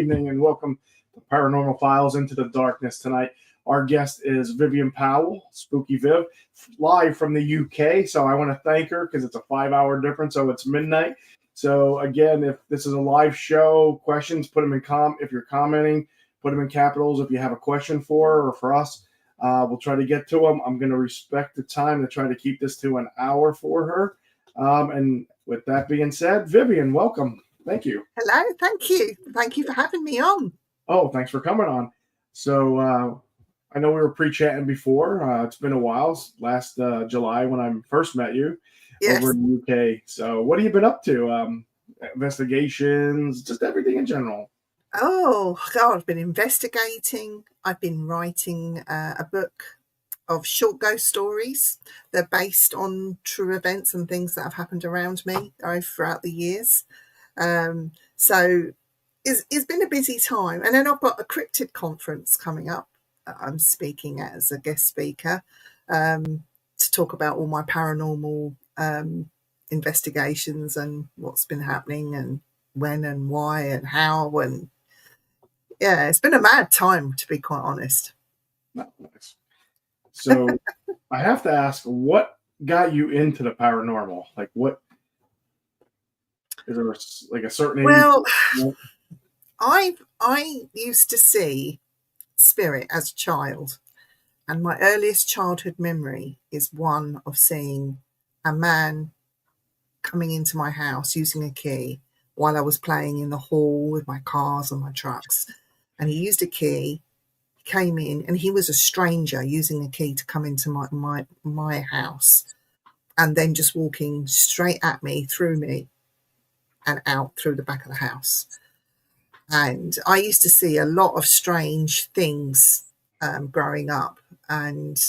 evening, and welcome to Paranormal Files Into the Darkness tonight. Our guest is Vivien Powell, Spooky Viv, live from the UK. So I want to thank her because it's a 5-hour difference, so it's midnight. So again, if this is a live show, questions, put them in if you're commenting, put them in capitals. If you have a question for her or for us, we'll try to get to them. I'm going to respect the time to try to keep this to an hour for her. And with that being said, Vivien, welcome. Thank you. Hello. Thank you. Thank you for having me on. Oh, thanks for coming on. So I know we were pre-chatting before. It's been a while, last July when I first met you over in the UK. So what have you been up to? Investigations, just everything in general. Oh, God, I've been investigating. I've been writing a book of short ghost stories. They're based on true events and things that have happened around me throughout the years. So it's been a busy time. And then I've got a cryptid conference coming up. I'm speaking as a guest speaker to talk about all my paranormal investigations and what's been happening and when and why and how. And yeah, it's been a mad time, to be quite honest. Nice. So I have to ask, what got you into the paranormal? Like, what is there like a certain age? Well, I used to see spirit as a child, and my earliest childhood memory is one of seeing a man coming into my house using a key while I was playing in the hall with my cars and my trucks. And he used a key, came in, and he was a stranger using a key to come into my house, and then just walking straight at me, through me, and out through the back of the house. And I used to see a lot of strange things growing up, and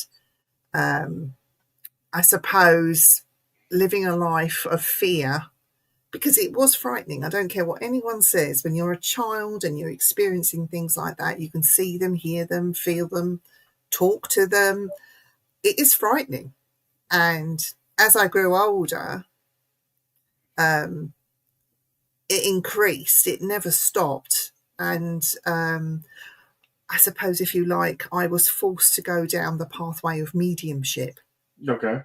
I suppose living a life of fear, because it was frightening. I don't care what anyone says. When you're a child and you're experiencing things like that, you can see them, hear them, feel them, talk to them. It is frightening. And as I grew older, it increased. It never stopped. And I suppose, if you like, I was forced to go down the pathway of mediumship. Okay.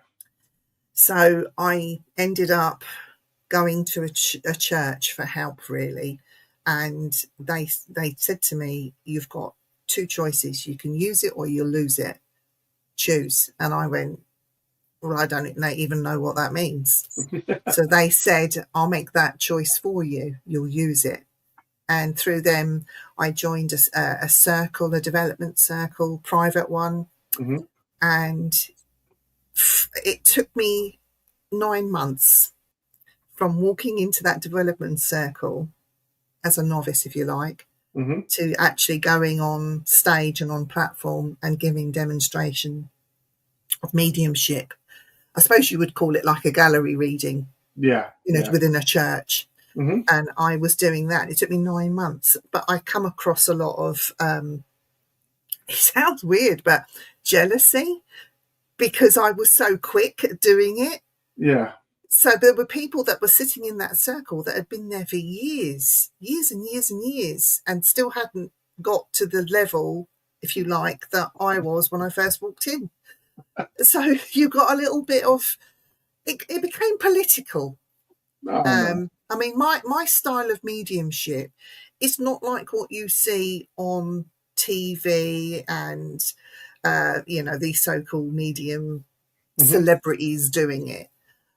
So I ended up going to a church for help, really. And they said to me, you've got two choices. You can use it or you'll lose it. Choose. And I went, well, I don't even know what that means. So they said, I'll make that choice for you. You'll use it. And through them, I joined a circle, a development circle, private one. Mm-hmm. And it took me 9 months from walking into that development circle as a novice, if you like, mm-hmm. to actually going on stage and on platform and giving demonstration of mediumship. I suppose you would call it like a gallery reading, within a church. Mm-hmm. And I was doing that. It took me 9 months, but I come across a lot of, it sounds weird, but jealousy, because I was so quick at doing it. Yeah. So there were people that were sitting in that circle that had been there for years and years and years, and still hadn't got to the level, if you like, that I was when I first walked in. So you got a little bit of, it became political. Oh, no. I mean, my style of mediumship is not like what you see on TV and, these so-called medium celebrities doing it.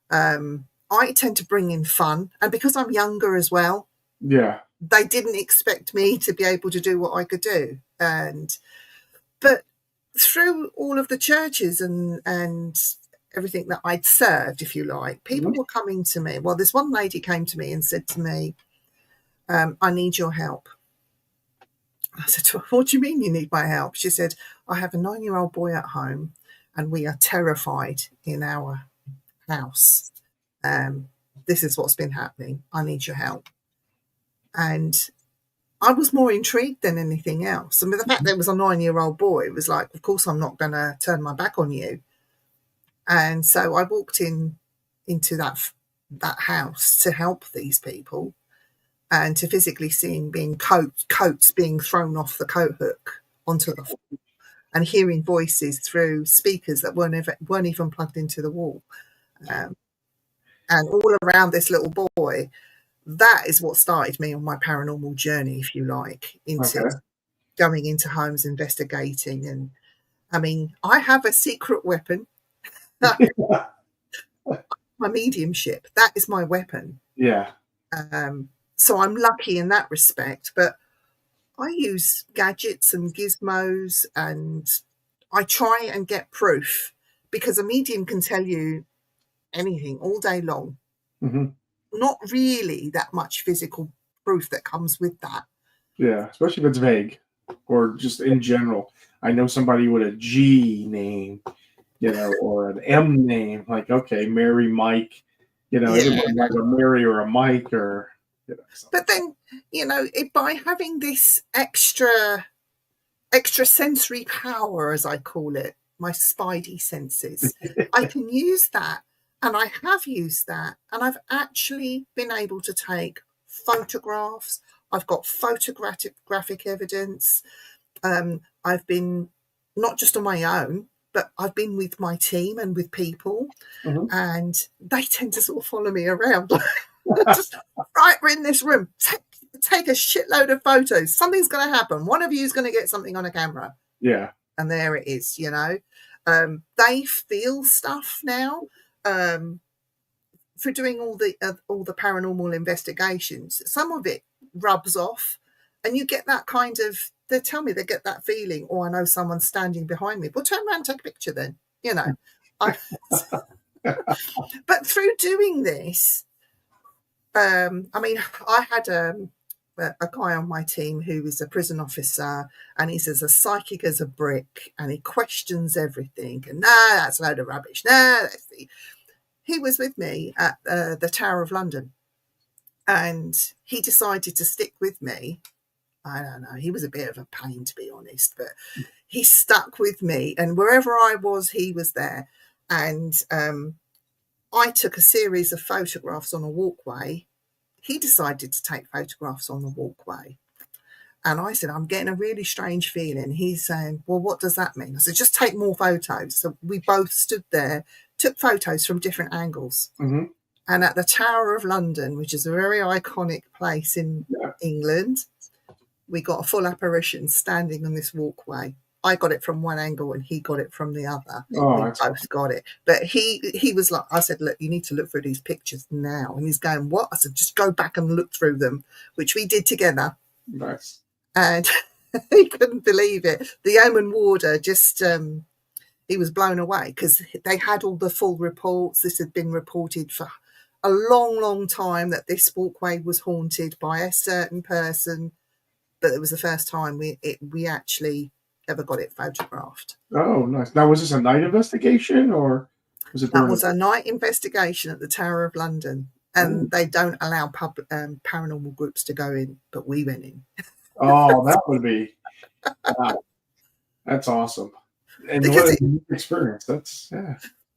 I tend to bring in fun, and because I'm younger as well, they didn't expect me to be able to do what I could do. But through all of the churches and everything that I'd served, if you like, people were coming to me. Well, this one lady came to me and said to me, I need your help. I said, what do you mean you need my help? She said, I have a 9-year-old boy at home and we are terrified in our house. This is what's been happening. I need your help. And I was more intrigued than anything else. I mean, the fact that it was a 9-year-old boy, it was like, of course, I'm not going to turn my back on you. And so I walked into that house to help these people. and to physically seeing being coats being thrown off the coat hook onto the floor, and hearing voices through speakers that weren't even plugged into the wall, and all around this little boy. That is what started me on my paranormal journey, if you like, into Okay. going into homes, investigating. And I mean, I have a secret weapon, my mediumship. That is my weapon. Yeah. So I'm lucky in that respect. But I use gadgets and gizmos, and I try and get proof, because a medium can tell you anything all day long. Hmm. Not really that much physical proof that comes with that. Yeah, especially if it's vague or just in general. I know somebody with a G name, or an M name. Like, okay, Mary, Mike. Yeah. Everybody has a Mary or a Mike or something. But then, by having this extrasensory power, as I call it, my spidey senses, I can use that, and I have used that, and I've actually been able to take photographs. I've got photographic evidence. I've been not just on my own, but I've been with my team and with people, Mhm. and they tend to sort of follow me around. Just right, we're in this room. Take a shitload of photos. Something's going to happen. One of you is going to get something on a camera, Yeah. and there it is. They feel stuff now, for doing all the paranormal investigations. Some of it rubs off, and you get that kind of. They tell me they get that feeling. Oh, I know someone's standing behind me. Well, turn around and take a picture then. I, but through doing this, I mean, I had a guy on my team who is a prison officer, and he's as a psychic as a brick, and he questions everything. And that's a load of rubbish. He was with me at the Tower of London, and he decided to stick with me. I don't know. He was a bit of a pain, to be honest, but he stuck with me, and wherever I was, he was there. And I took a series of photographs on a walkway. He decided to take photographs on the walkway. And I said, I'm getting a really strange feeling. He's saying, well, what does that mean? I said, just take more photos. So we both stood there, took photos from different angles. Hmm. And at the Tower of London, which is a very iconic place in England, we got a full apparition standing on this walkway. I got it from one angle and he got it from the other. Oh, We that's both got it. But he was like, I said, look, you need to look through these pictures now. And he's going, what? I said, just go back and look through them, which we did together. nice. And he couldn't believe it. The Yeoman warder just, he was blown away, because they had all the full reports. This had been reported for a long, long time, that this walkway was haunted by a certain person. But it was the first time we actually ever got it photographed. Oh, nice. Now, was this a night investigation or was it That during was a night investigation at the Tower of London, and they don't allow paranormal groups to go in, but we went in. Oh, that would be wow. That's awesome. And what Because a unique experience. That's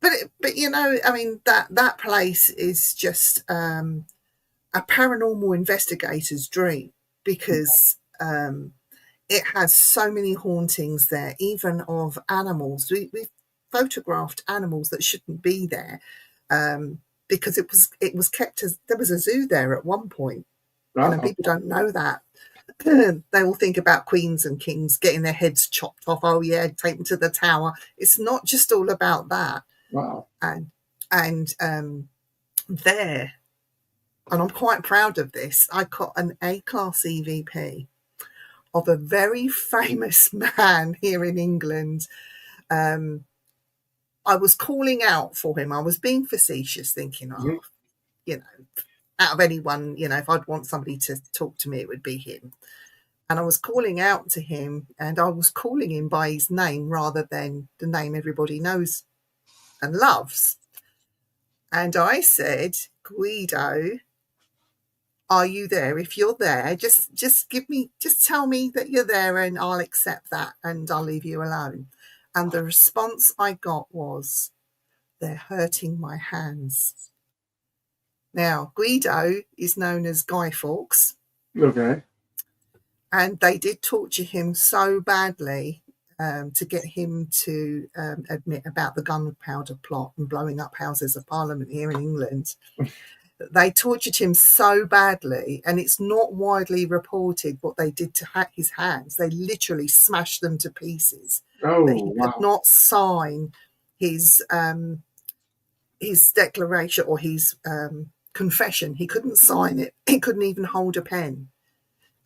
but I mean, that place is just a paranormal investigator's dream, because it has so many hauntings there, even of animals. We've photographed animals that shouldn't be there, because it was kept as, there was a zoo there at one point, and wow. people don't know that. They all think about queens and kings getting their heads chopped off. Oh yeah, take them to the tower. It's not just all about that. Wow. And there, and I'm quite proud of this, I got an A-class EVP of a very famous man here in England. I was calling out for him. I was being facetious, thinking, Mhm. out of anyone, if I'd want somebody to talk to me, it would be him. And I was calling out to him, and I was calling him by his name rather than the name everybody knows and loves. And I said, Guido, are you there? If you're there, just tell me that you're there, and I'll accept that, and I'll leave you alone. And the response I got was, they're hurting my hands. Now, Guido is known as Guy Fawkes. Okay. And they did torture him so badly to get him to admit about the gunpowder plot and blowing up Houses of Parliament here in England. They tortured him so badly, and it's not widely reported what they did to his hands. They literally smashed them to pieces, that Oh, he could wow. not sign his declaration or his confession. He couldn't sign it. He couldn't even hold a pen.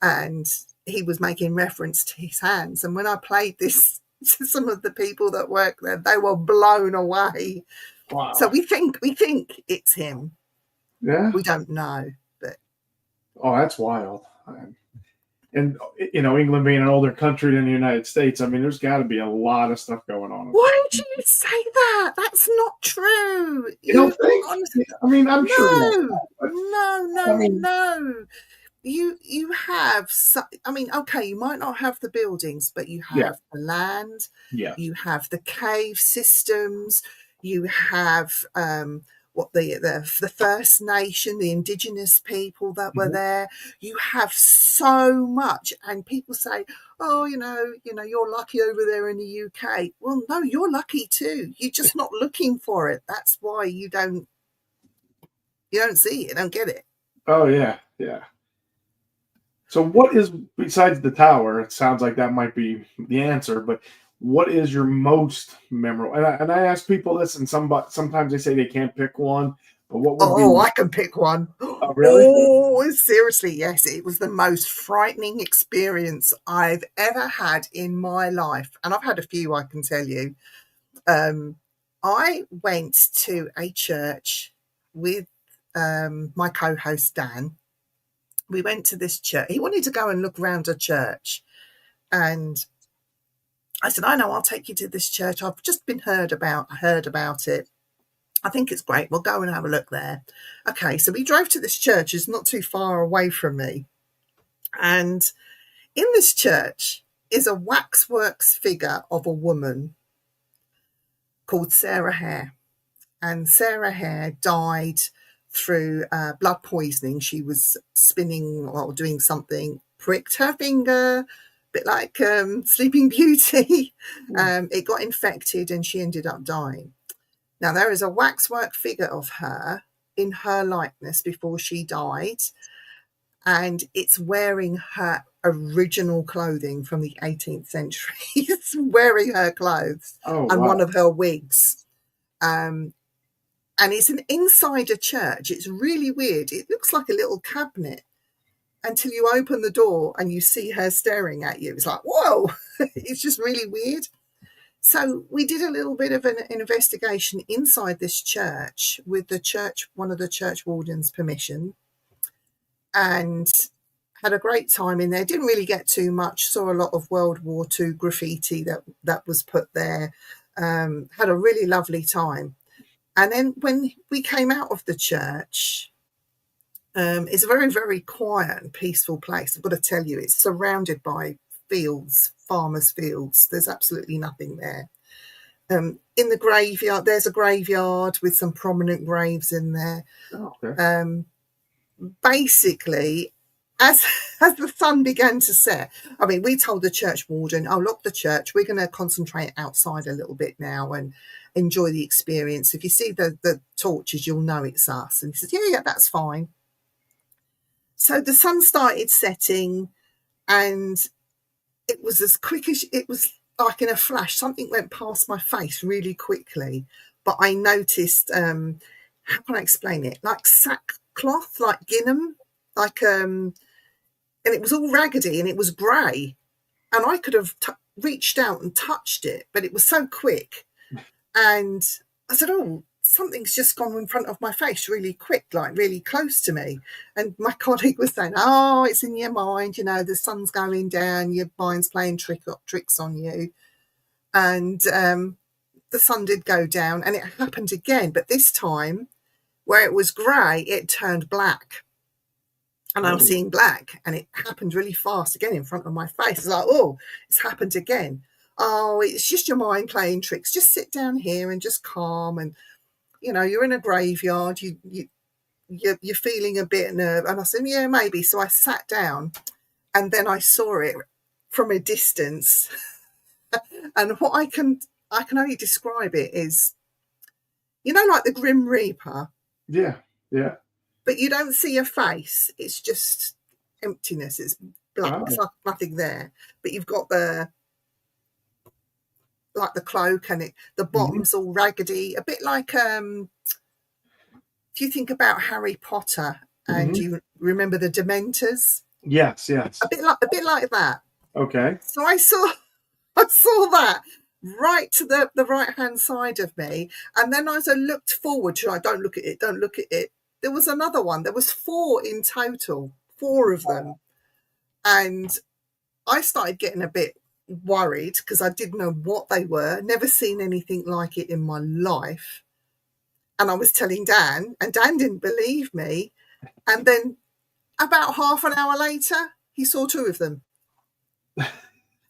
And he was making reference to his hands. And when I played this to some of the people that work there, they were blown away. So Wow. we think it's him. Yeah. We don't know, but Oh, that's wild. And England being an older country than the United States, I mean, there's got to be a lot of stuff going on. why do you say that? That's not true. You don't You think? honestly, Yeah, I mean, I'm sure that's no, not, but no, I no, mean, no. You have I mean, okay, you might not have the buildings, but you yeah, have the land, yeah. you have the cave systems, you have what the First Nation, the indigenous people that were Mhm. there. You have so much, and people say, "Oh, you're lucky over there in the UK." Well, no, you're lucky too. You're just not looking for it. That's why you don't see it, don't get it. Oh, yeah, yeah. So, what is besides the tower? It sounds like that might be the answer, but what is your most memorable? And I ask people this, and sometimes they say they can't pick one, but what would Oh, be? I can pick one. Oh, really? Oh, seriously, yes. It was the most frightening experience I've ever had in my life. And I've had a few, I can tell you. Um, I went to a church with my co host, Dan. We went to this church. He wanted to go and look around a church. And I said, I know, I'll take you to this church. I've just heard about it. I think it's great. We'll go and have a look there. Okay, so we drove to this church. It's not too far away from me. And in this church is a waxworks figure of a woman called Sarah Hare. And Sarah Hare died through blood poisoning. She was spinning or doing something, pricked her finger, a bit like Sleeping Beauty. It got infected and she ended up dying. Now, there is a waxwork figure of her in her likeness before she died, and it's wearing her original clothing from the 18th century. It's wearing her clothes Oh, and one wow. of her wigs. And it's inside a church. It's really weird. It looks like a little cabinet until you open the door and you see her staring at you. It's like, whoa, it's just really weird. So we did a little bit of an investigation inside this church with one of the church wardens' permission, and had a great time in there. Didn't really get too much. Saw a lot of World War II graffiti that was put there. Had a really lovely time. And then when we came out of the church, it's a very, very quiet and peaceful place. I've got to tell you, it's surrounded by fields, farmers' fields. There's absolutely nothing there. In the graveyard, there's a graveyard with some prominent graves in there. Oh, okay. Basically, as as the sun began to set, I mean, we told the church warden, "Oh, lock the church. We're going to concentrate outside a little bit now and enjoy the experience. If you see the torches, you'll know it's us." And he said, "Yeah, that's fine." So the sun started setting, and it was as quick as it was, like in a flash. Something went past my face really quickly, but I noticed. How can I explain it? Like sackcloth, like gingham, like and it was all raggedy and it was grey, and I could have reached out and touched it, but it was so quick. And I said, "Oh, something's just gone in front of my face really quick, like really close to me." And my colleague was saying, "Oh, it's in your mind. The sun's going down. Your mind's playing tricks on you." And the sun did go down, and it happened again. But this time, where it was grey, it turned black. And I was Oh, seeing black, and it happened really fast again in front of my face. It's like, oh, it's happened again. Oh, it's just your mind playing tricks. Just sit down here and just calm. And you're in a graveyard. you're feeling a bit nerve. And I said, yeah, maybe. So I sat down, and then I saw it from a distance. And what I can only describe it is, like the Grim Reaper. Yeah. Yeah. But you don't see a face. It's just emptiness. It's black. Oh. It's like nothing there. But you've got the cloak, and the bottom's all raggedy, a bit like if you think about Harry Potter and you remember the Dementors. Yes. A bit like that. Okay. So I saw that right to the right hand side of me, and then as I looked forward, don't look at it. There was another one. There was 4 in total, 4 of them, and I started getting a bit worried because I didn't know what they were. Never seen anything like it in my life. And I was telling Dan, and Dan didn't believe me. And then about half an hour later, he saw 2 of them.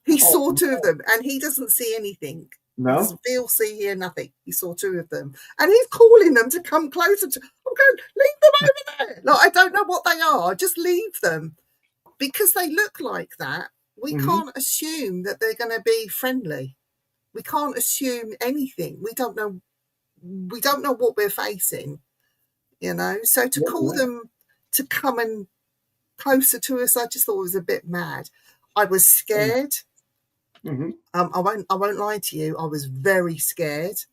He saw 2 of them, and he doesn't see anything. No. He doesn't feel, see, hear, nothing. He saw 2 of them. And he's calling them to come closer to. I'm going, leave them over there. Like, I don't know what they are. Just leave them. Because they look like that, we can't assume that they're going to be friendly. We can't assume anything. We don't know what we're facing, So to call them to come and closer to us, I just thought it was a bit mad. I was scared. I won't lie to you. I was very scared.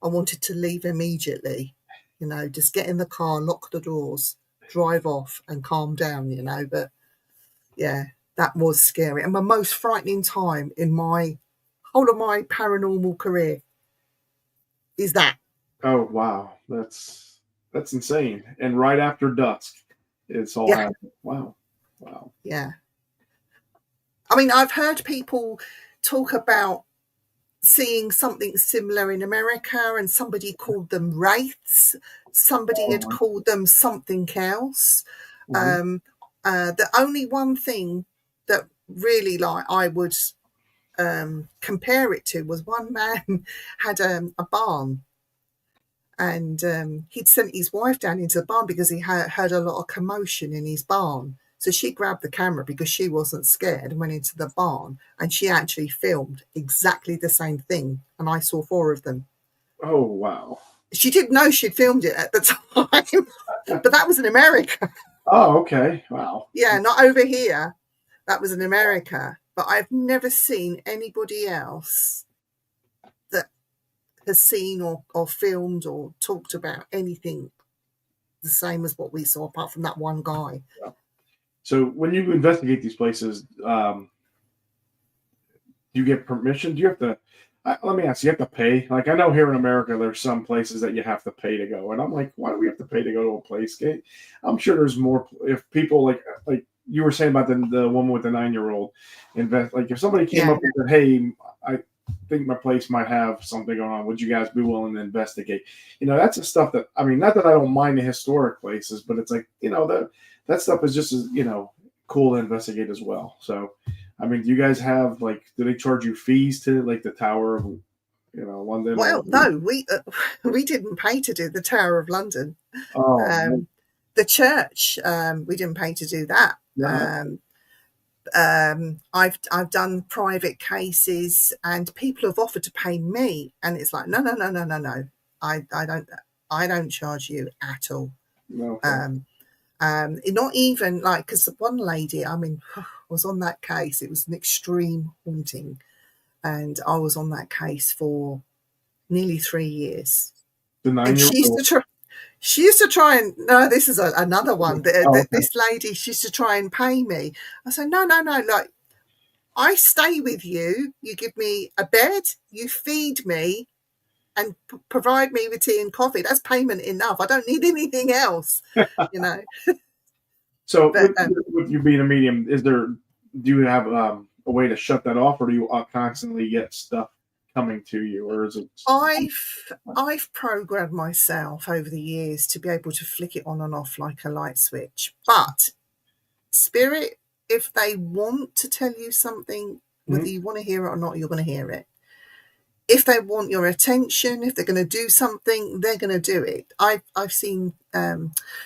I wanted to leave immediately. Just get in the car, lock the doors, drive off, and calm down. But yeah, that was scary, and my most frightening time in my whole of my paranormal career is that. Oh wow, that's insane. And right after dusk, it's all happening. Wow. Yeah. I mean, I've heard people talk about seeing something similar in America, and somebody called them wraiths. Somebody had called them something else. The only one thing that really I would compare it to was one man had a barn, and he'd sent his wife down into the barn because he heard a lot of commotion in his barn. So she grabbed the camera because she wasn't scared and went into the barn, and she actually filmed exactly the same thing. And I saw 4 of them. Oh, wow. She didn't know she'd filmed it at the time, but that was in America. Oh, okay. Wow. Yeah, not over here. That was in America. But I've never seen anybody else that has seen or filmed or talked about anything the same as what we saw, apart from that one guy. Yeah. So when you investigate these places, do you get permission? Do you have to, let me ask, you have to pay? Like, I know here in America, there's some places that you have to pay to go. And I'm like, why do we have to pay to go to a place? I'm sure there's more, if people like you were saying about the woman with the 9-year-old, like if somebody came up and said, hey, I think my place might have something going on, would you guys be willing to investigate? That's the stuff that, I mean, not that I don't mind the historic places, but it's like, that stuff is just as, cool to investigate as well. So, I mean, do you guys have do they charge you fees to like the Tower of, London? Well, no, we didn't pay to do the Tower of London. Oh, the church, we didn't pay to do that. no. I've done private cases, and people have offered to pay me, and it's like, no. I don't charge you at all. No. Not even because one lady, I mean, I was on that case. It was an extreme haunting, and I was on that case for nearly 3 years. The 9-year-old. She used to try and, no, this is another one. This lady, she used to try and pay me. I said, no. Like, I stay with you. You give me a bed, you feed me, and provide me with tea and coffee. That's payment enough. I don't need anything else, So with you being a medium, do you have a way to shut that off, or do you constantly get stuff coming to you, or is it? I've programmed myself over the years to be able to flick it on and off like a light switch. But spirit, if they want to tell you something, whether you want to hear it or not, you're going to hear it. if they want your attention, if they're going to do something, they're going to do it. I've seen.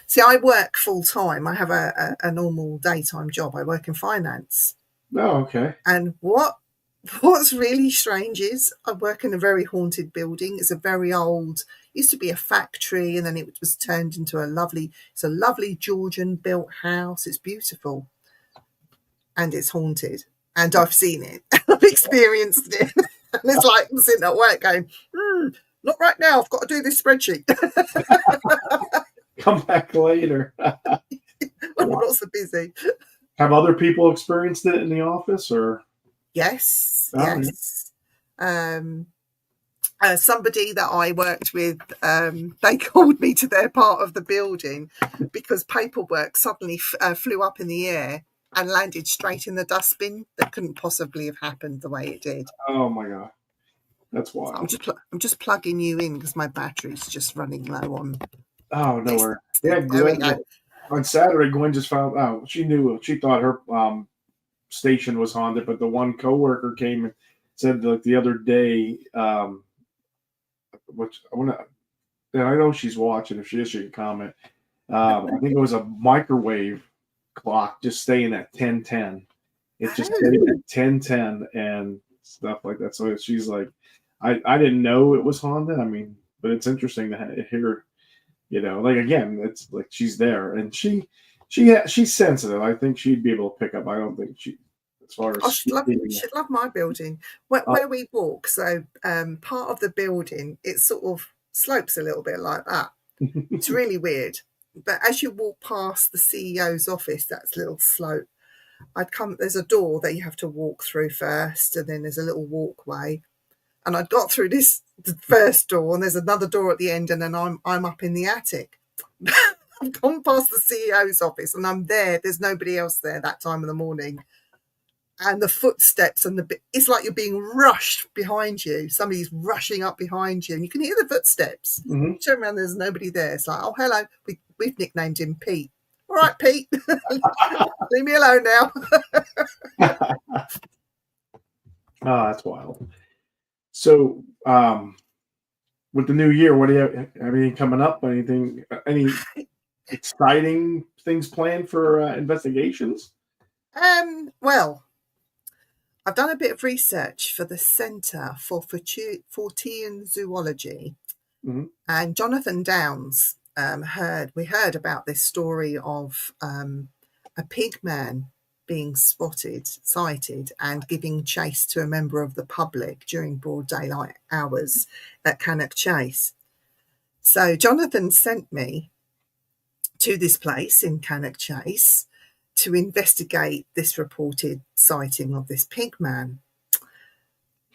See, I work full time. I have a normal daytime job. I work in finance, Oh, okay. and what's really strange is I work in a very haunted building. It's a very old. Used to be a factory, and then it was turned into It's a lovely Georgian built house. It's beautiful, and it's haunted. And I've seen it. I've experienced it. And it's like I'm sitting at work going, not right now. I've got to do this spreadsheet. Come back later. I'm not so busy. Have other people experienced it in the office, or? Yes, Oh, yes. Somebody that I worked with, they called me to their part of the building because paperwork suddenly flew up in the air and landed straight in the dustbin. That couldn't possibly have happened the way it did. Oh my God, that's wild. I'm just plugging you in because my battery's just running low on. Oh, no worries. Yeah, There we Gwen, go. on Saturday, Gwen just found out. She thought her station was haunted, but the one coworker came and said like the other day, which I want to. And I know she's watching. If she is, she can comment. I think it was a microwave clock just staying at 10:10. It just stayed at 10:10 and stuff like that. So she's like, I didn't know it was haunted. I mean, but it's interesting to hear. Like again, it's like she's there and she's sensitive. I think she'd be able to pick up. I don't think as far as she'd love my building where we walk. So part of the building, it sort of slopes a little bit like that. It's really weird. But as you walk past the CEO's office, that's a little slope. There's a door that you have to walk through first, and then there's a little walkway. And I got through the first door, and there's another door at the end, and then I'm up in the attic. I've gone past the CEO's office, and I'm there. There's nobody else there that time of the morning. And the footsteps it's like you're being rushed behind you. Somebody's rushing up behind you, and you can hear the footsteps. Mm-hmm. You turn around, there's nobody there. It's like, oh, hello. We've nicknamed him Pete. All right, Pete. Leave me alone now. Oh, that's wild. So, with the new year, what do you have anything coming up? Any exciting things planned for investigations? Well, I've done a bit of research for the Centre for Fortean Zoology, and Jonathan Downes we heard about this story of a pig man being sighted, and giving chase to a member of the public during broad daylight hours at Cannock Chase. So Jonathan sent me to this place in Cannock Chase to investigate this reported sighting of this pig man.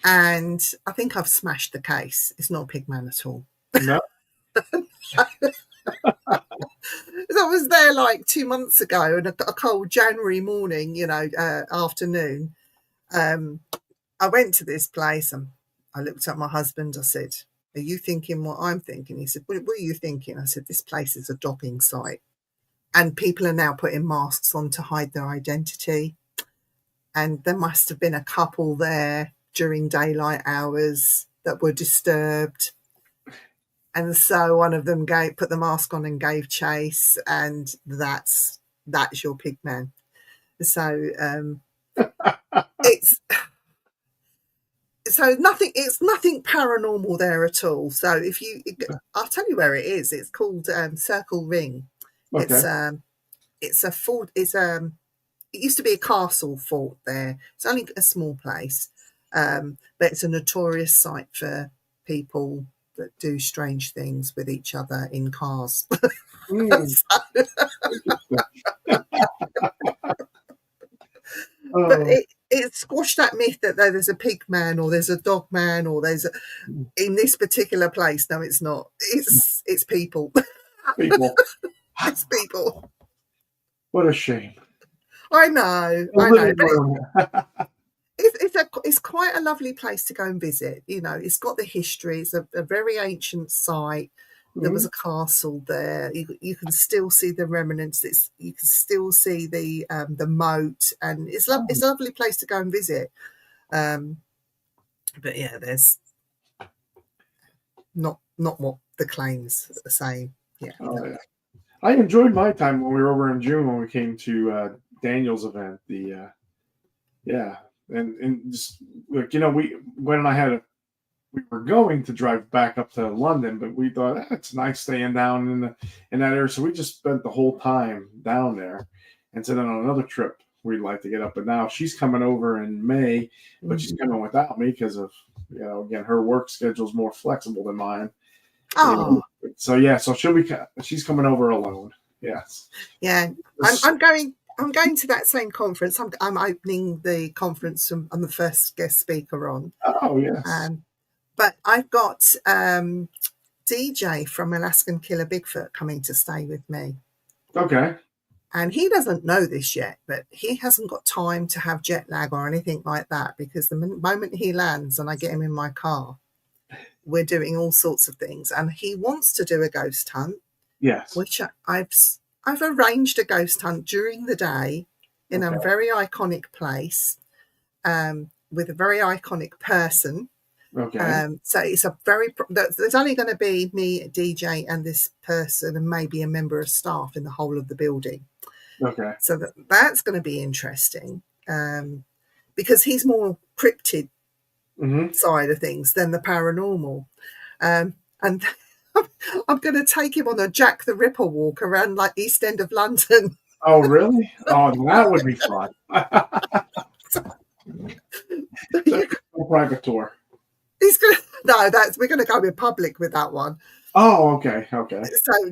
And I think I've smashed the case. It's not a pig man at all. No. I was there like 2 months ago, and a cold January morning, afternoon. I went to this place, and I looked at my husband. I said, "Are you thinking what I'm thinking?" He said, "What are you thinking?" I said, "This place is a dogging site, and people are now putting masks on to hide their identity. And there must have been a couple there during daylight hours that were disturbed. And so one of them put the mask on and gave chase, and that's your pig man." So it's nothing paranormal there at all. So I'll tell you where it is. It's called Circle Ring. Okay. It used to be a castle fort there. It's only a small place, but it's a notorious site for people that do strange things with each other in cars. But it squashed that myth that there's a pig man or there's a dog man or in this particular place. No, it's not. It's people. People. It's people. What a shame. I know. But it's quite a lovely place to go and visit. It's got the history. It's a very ancient site. There was a castle there. You can still see the remnants. You can still see the moat, and it's a lovely place to go and visit. But yeah, there's not what the claims are saying. Yeah, Oh no. yeah. I enjoyed my time when we were over in June when we came to Daniel's event. Yeah, and just like we Gwen and I we were going to drive back up to London, but we thought it's nice staying down in that area, so we just spent the whole time down there. And so then on another trip, we'd like to get up. But now she's coming over in May, but she's coming without me because of again her work schedule is more flexible than mine. Oh, So yeah, so she's coming over alone. Yes. yeah. I'm going to that same conference. I'm opening the conference. I'm the first guest speaker on. Oh yes. But I've got DJ from Alaskan Killer Bigfoot coming to stay with me. Okay. And he doesn't know this yet, but he hasn't got time to have jet lag or anything like that, because the moment he lands and I get him in my car, we're doing all sorts of things. And he wants to do a ghost hunt. Yes. Which I've arranged a ghost hunt during the day in a very iconic place with a very iconic person. Okay. So it's there's only going to be me, DJ, and this person, and maybe a member of staff in the whole of the building. Okay. So that's going to be interesting because he's more cryptid side of things than the paranormal. And I'm going to take him on a Jack the Ripper walk around like East End of London. Oh really? Oh, that would be fun. So, private tour. We're going to go in public with that one. Oh, okay. Okay.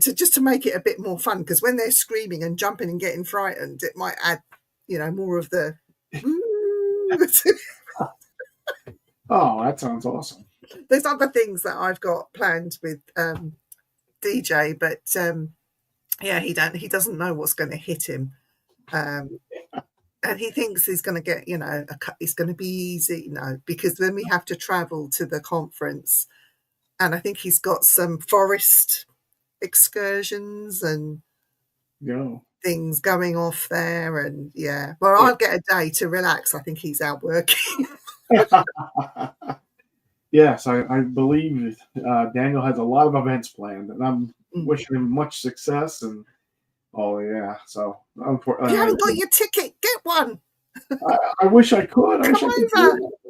So just to make it a bit more fun, because when they're screaming and jumping and getting frightened, it might add, more of the. Oh, that sounds awesome. There's other things that I've got planned with DJ, but he doesn't know what's going to hit him, and he thinks he's going to get, it's going to be easy, because then we have to travel to the conference, and I think he's got some forest excursions and things going off there, and I'll get a day to relax. I think he's out working. Yes, I believe Daniel has a lot of events planned, and I'm wishing him much success. And so you haven't got your ticket, get one. I wish I could.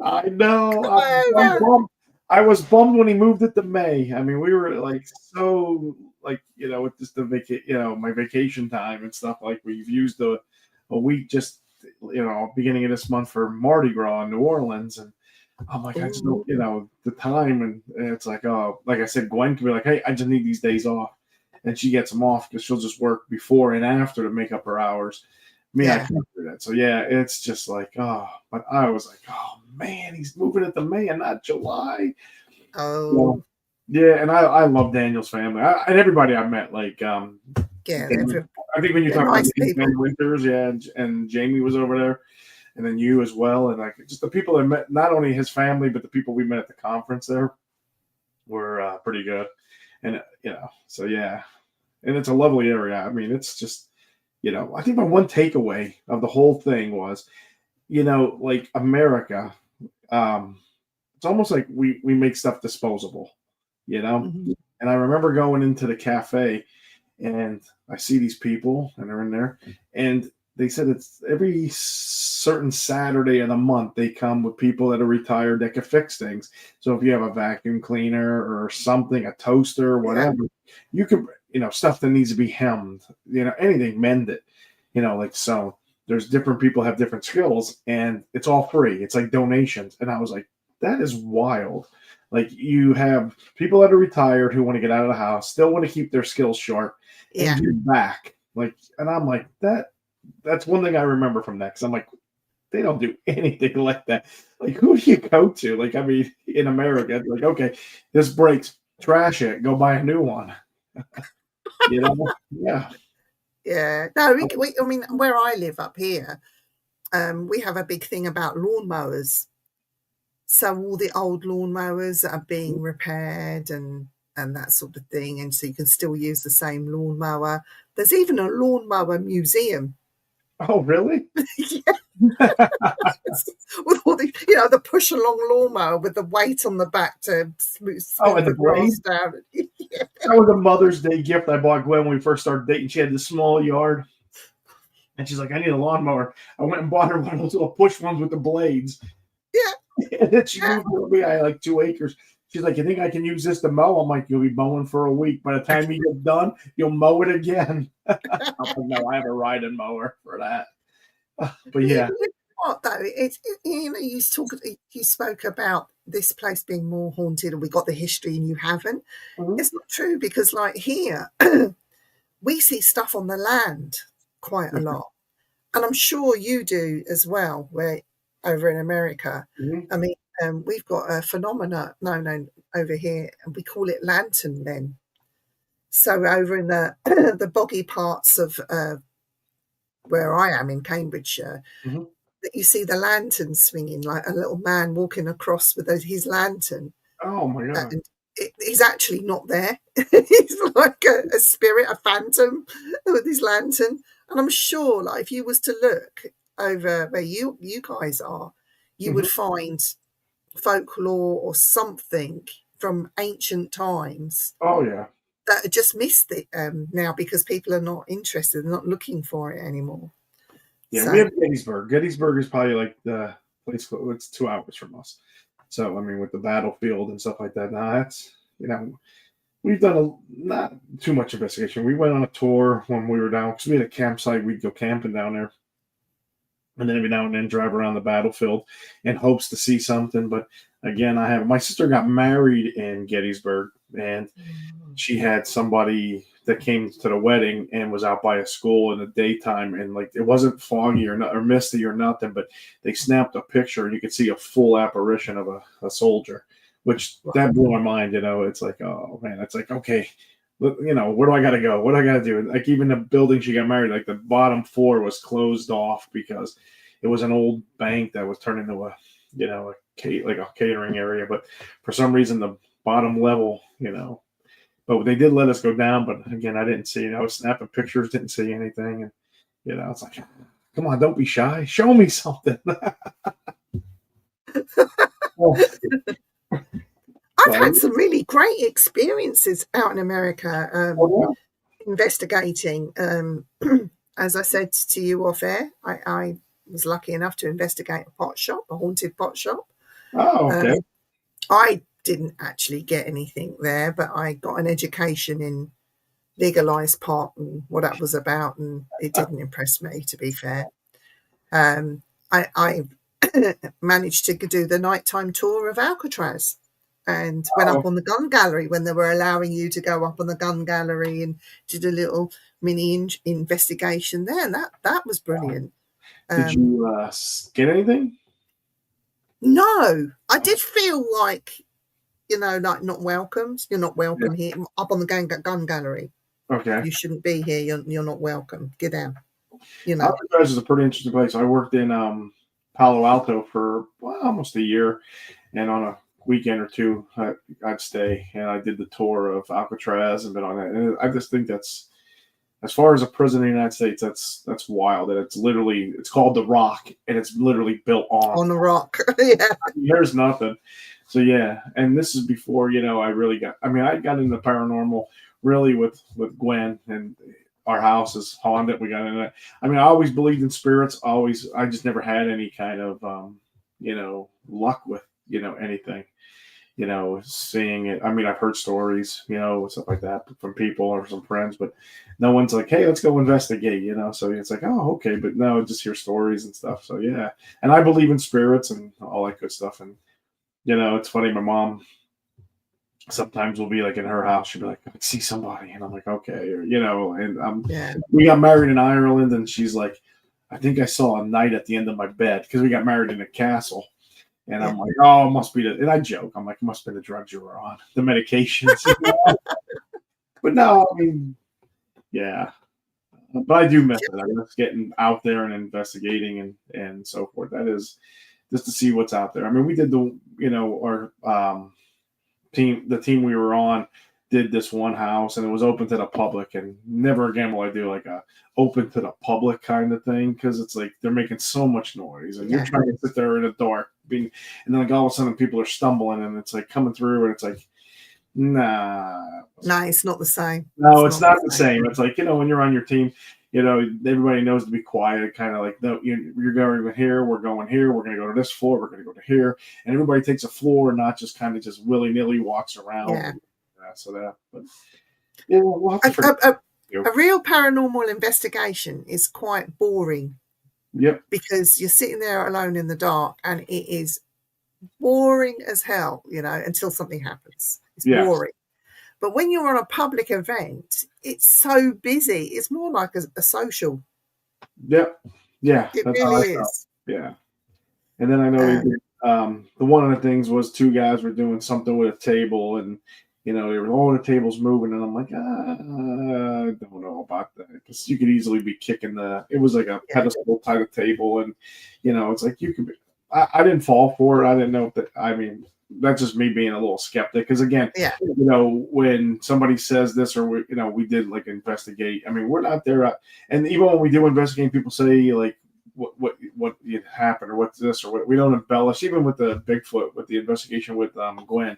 I know. I was bummed when he moved it to May. I mean, we were with just my vacation time and stuff. Like we've used a week just beginning of this month for Mardi Gras in New Orleans, and I'm like, I just don't, the time, and it's like, oh, like I said, Gwen can be like, hey, I just need these days off, and she gets them off because she'll just work before and after to make up her hours. I can't do that. So it's just like, oh, but I was like, oh man, he's moving it to May and not July. Oh, and I love Daniel's family and everybody I met. Like, I think when you talk about Ben Winters, and Jamie was over there. And then you as well, and like just the people I met, not only his family, but the people we met at the conference there were pretty good. And so and it's a lovely area. I mean, it's just I think my one takeaway of the whole thing was, like America, it's almost like we make stuff disposable, And I remember going into the cafe, and I see these people, and they're in there, and they said it's every certain Saturday of the month they come with people that are retired that can fix things. So if you have a vacuum cleaner or something, a toaster, whatever, you can, stuff that needs to be hemmed, anything, mend it, so there's different people have different skills, and it's all free. It's like donations. And I was like, that is wild. Like you have people that are retired who want to get out of the house, still want to keep their skills sharp and give back. And I'm like, that's one thing I remember from that. Cause I'm like, they don't do anything like that. Like, who do you go to? Like, I mean, in America, it's like, okay, this breaks, trash it, go buy a new one. Yeah. Yeah. No, I mean, where I live up here, we have a big thing about lawnmowers. So all the old lawnmowers are being repaired and that sort of thing. And so you can still use the same lawnmower. There's even a lawnmower museum. Oh, really? Yeah. with all the, the push along lawnmower with the weight on the back to smooth Oh, and the the grass blade. down. Yeah. That was a Mother's Day gift I bought Gwen when we first started dating. She had this small yard, and she's like, "I need a lawnmower." I went and bought her one of those little push ones with the blades. And then she moved with me. I had like 2 acres. She's like, "You think I can use this to mow?" I'm like, "You'll be mowing for a week. By the time you get done, you'll mow it again." I'm like, "No, I have a riding mower for that." But yeah. You know what though? You spoke about this place being more haunted, and we got the history, and you haven't. Mhm. It's not true because, like here, we see stuff on the land quite a lot, and I'm sure you do as well. Where over in America, Mhm. I mean, we've got a phenomena known over here, and we call it lantern men. So over in the the boggy parts of where I am in Cambridgeshire, Mhm. that you see the lantern swinging, like a little man walking across with his lantern, Oh my god. and he's actually not there. He's like a spirit, a phantom with his lantern. And I'm sure, like, if you was to look over where you guys are, you would Mhm. find folklore or something from ancient times Oh yeah. that are just missed it now because people are not interested, they're not looking for it anymore. Yeah, we So have Gettysburg. Gettysburg is probably like the place. It's 2 hours from us. So I mean, with the battlefield and stuff like that. Now that's we've done not too much investigation. We went on a tour when we were down because we had a campsite. We'd go camping down there, and then every now and then drive around the battlefield in hopes to see something. But again, I have my sister got married in Gettysburg, and she had somebody that came to the wedding and was out by a school in the daytime, and like it wasn't foggy or misty or nothing, but they snapped a picture and you could see a full apparition of a soldier, which that blew my mind. It's like, oh man, it's like, okay, where do I got to go? What do I got to do? Like even the building she got married, like the bottom floor was closed off because it was an old bank that was turned into like a catering area, but for some reason the bottom level, but they did let us go down. But again, I didn't see it. I was snapping pictures, didn't see anything, and it's like, come on, don't be shy, show me something. Well, I've well, had some really great experiences out in America well, investigating. As I said to you off air, I was lucky enough to investigate a pot shop, a haunted pot shop. oh, Uh, okay. I didn't actually get anything there, but I got an education in legalized pot and what that was about, and it didn't impress me, to be fair. I managed to do the nighttime tour of Alcatraz and went up Oh, on the gun gallery when they were allowing you to go up on the gun gallery, and did a little mini investigation there, and that was brilliant. did Um, you get anything? no, I did feel like, like not welcomed. You're not Yeah. welcome here. Up on the gun gallery, Okay. you shouldn't be here. You're not welcome. Get down. You know. Alcatraz is a pretty interesting place. I worked in Palo Alto for almost a year, and on a weekend or two, I'd stay and I did the tour of Alcatraz and been on that. And I just think that's, as far as a prison in the United States, that's wild. That it's called the Rock, and it's literally built on. On a rock. Yeah. There's nothing. So yeah, and this is before I really got. I mean, I got into paranormal really with Gwen, and our house is haunted. We got into it. I mean, I always believed in spirits. Always, I just never had any kind of luck with anything. Seeing it. I mean, I've heard stories, stuff like that from people or some friends, but no one's like, hey, let's go investigate, So it's like, oh, okay, but no, just hear stories and stuff. So yeah, and I believe in spirits and all that good stuff. And it's funny. My mom sometimes will be like in her house. She'll be like, I see somebody, and I'm like, okay, or and Yeah. we got married in Ireland, and she's like, I think I saw a knight at the end of my bed because we got married in a castle. And I'm like, oh, it must be and I joke. I'm like, it must have been the drugs you were on, the medications. But no, I mean, yeah. But I do miss it. I miss getting out there and investigating and so forth. That is just to see what's out there. I mean, we did our the team we were on did this one house, and it was open to the public, and never again will I do like a open to the public kind of thing, because it's like they're making so much noise, and you're trying to sit there in the dark, and then like all of a sudden people are stumbling, and it's like coming through, and it's like, nah. No, it's not the same. No, it's not the same. It's like, when you're on your team, everybody knows to be quiet, kind of like, no, you're going here, we're going here, we're going to go to this floor, we're going to go to here, and everybody takes a floor, not just kind of just willy nilly walks around. Yeah. But we'll have to a real paranormal investigation is quite boring. Yep. Because you're sitting there alone in the dark, and it is boring as hell, until something happens. It's boring. But when you're on a public event, it's so busy. It's more like a social. Yep. Yeah. It really is. Yeah. And then I know one of the things was two guys were doing something with a table, and they were all the tables moving, and I'm like, I don't know about that, because you could easily be kicking it was like a pedestal type of table, and it's like you could be. I didn't fall for it. I didn't know if that. I mean, that's just me being a little skeptic, because again, when somebody says this, or we did like investigate. I mean, we're not there, and even when we do investigate, people say like, what happened, or what's this, or what. We don't embellish. Even with the Bigfoot, with the investigation with Gwen,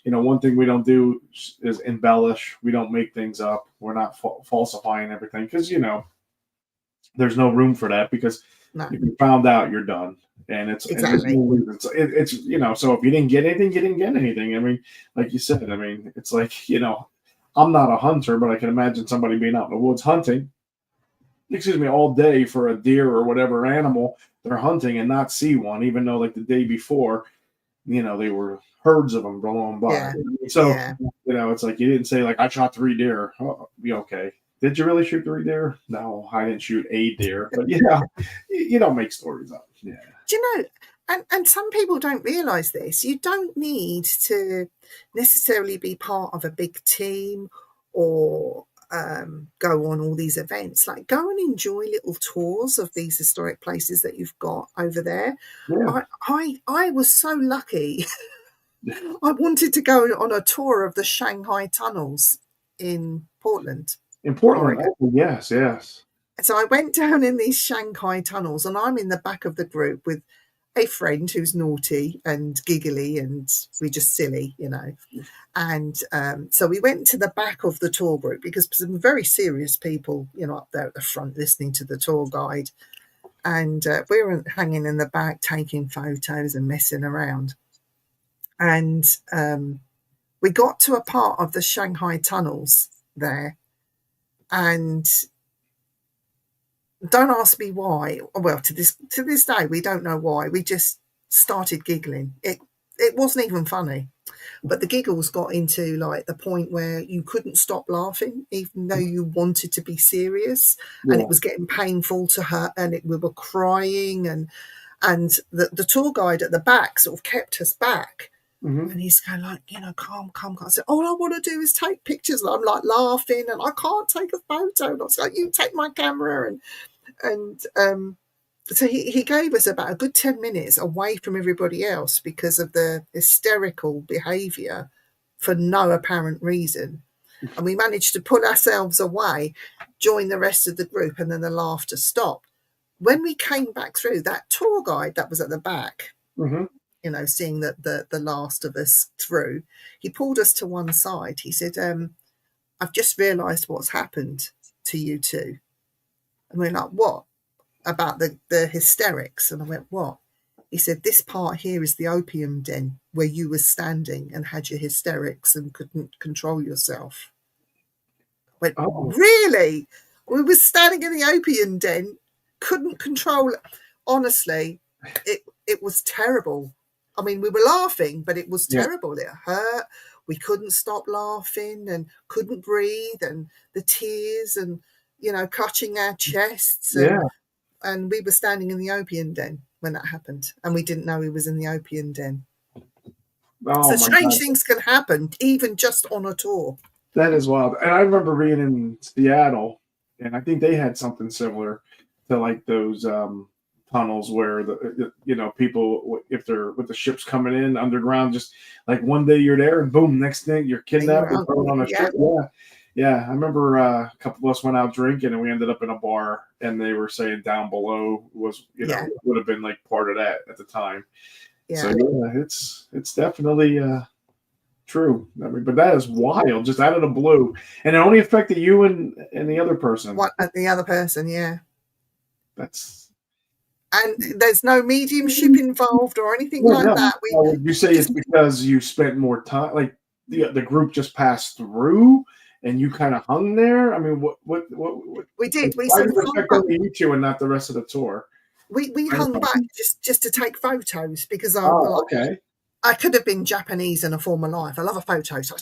one thing we don't do is embellish. We don't make things up. We're not falsifying everything, because there's no room for that, because if you found out, you're done. And it's exactly. It's so if you didn't get anything, you didn't get anything. I mean, like you said, I mean, it's like, I'm not a hunter, but I can imagine somebody being out in the woods hunting, all day for a deer or whatever animal they're hunting, and not see one, even though like the day before, they were herds of them going by. Yeah. So, it's like, you didn't say like, I shot 3 deer. Oh, okay. Did you really shoot 3 deer? No, I didn't shoot a deer. But you don't make stories up. Yeah. Do you know? And some people don't realize this. You don't need to necessarily be part of a big team or go on all these events. Like, go and enjoy little tours of these historic places that you've got over there. Yeah. I was so lucky. I wanted to go on a tour of the Shanghai tunnels in Portland. In Portland, yes. So I went down in these Shanghai tunnels, and I'm in the back of the group with a friend who's naughty and giggly, and we're just silly, And so we went to the back of the tour group, because some very serious people, up there at the front listening to the tour guide. And we were hanging in the back taking photos and messing around. And we got to a part of the Shanghai tunnels there. And don't ask me why. Well, to this day, we don't know why. We just started giggling. It wasn't even funny, but the giggles got into like the point where you couldn't stop laughing, even though you wanted to be serious, and it was getting painful to her, and we were crying, and the tour guide at the back sort of kept us back. Mm-hmm. And he's going like, calm. I said, all I want to do is take pictures. And I'm like laughing, and I can't take a photo. And I was like, you take my camera. And so he gave us about a good 10 minutes away from everybody else because of the hysterical behaviour for no apparent reason. And we managed to pull ourselves away, join the rest of the group, and then the laughter stopped. When we came back through, that tour guide that was at the back, seeing that the last of us through, he pulled us to one side. He said, I've just realised what's happened to you two. And we're like, what? About the hysterics. And I went, what? He said, this part here is the opium den where you were standing and had your hysterics and couldn't control yourself. I went, really? We were standing in the opium den, couldn't control it. Honestly, it was terrible. I mean, we were laughing, but it was terrible. It hurt. We couldn't stop laughing and couldn't breathe, and the tears and, clutching our chests. And we were standing in the opium den when that happened, and we didn't know he was in the opium den. So strange things can happen, even just on a tour. That is wild. And I remember being in Seattle, and I think they had something similar to like those tunnels where people, if they're with the ships coming in underground, just like one day you're there and boom, next thing you're kidnapped and thrown on a ship. Yeah. I remember a couple of us went out drinking and we ended up in a bar and they were saying down below was, would have been like part of that at the time. Yeah. So it's definitely true. I mean, but that is wild, just out of the blue, and it only affected you and the other person. What the other person? Yeah. And there's no mediumship involved or anything that. Would you say it's because you spent more time, like the group just passed through, and you kind of hung there? I mean, what we did. We sort of affect only you two and not the rest of the tour. We hung back just to take photos because okay. I could have been Japanese in a former life. I love a photo. So,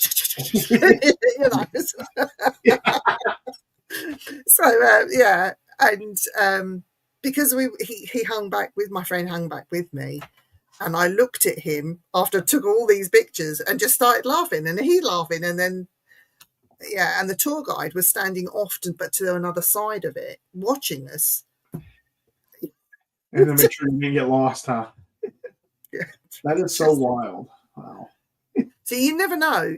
and because he hung back with my friend, hung back with me, and I looked at him after I took all these pictures and just started laughing, and he laughing, and then and the tour guide was standing off but to another side of it, watching us. And to make sure you didn't get lost, huh? Yeah. That is so wild. Wow. So you never know.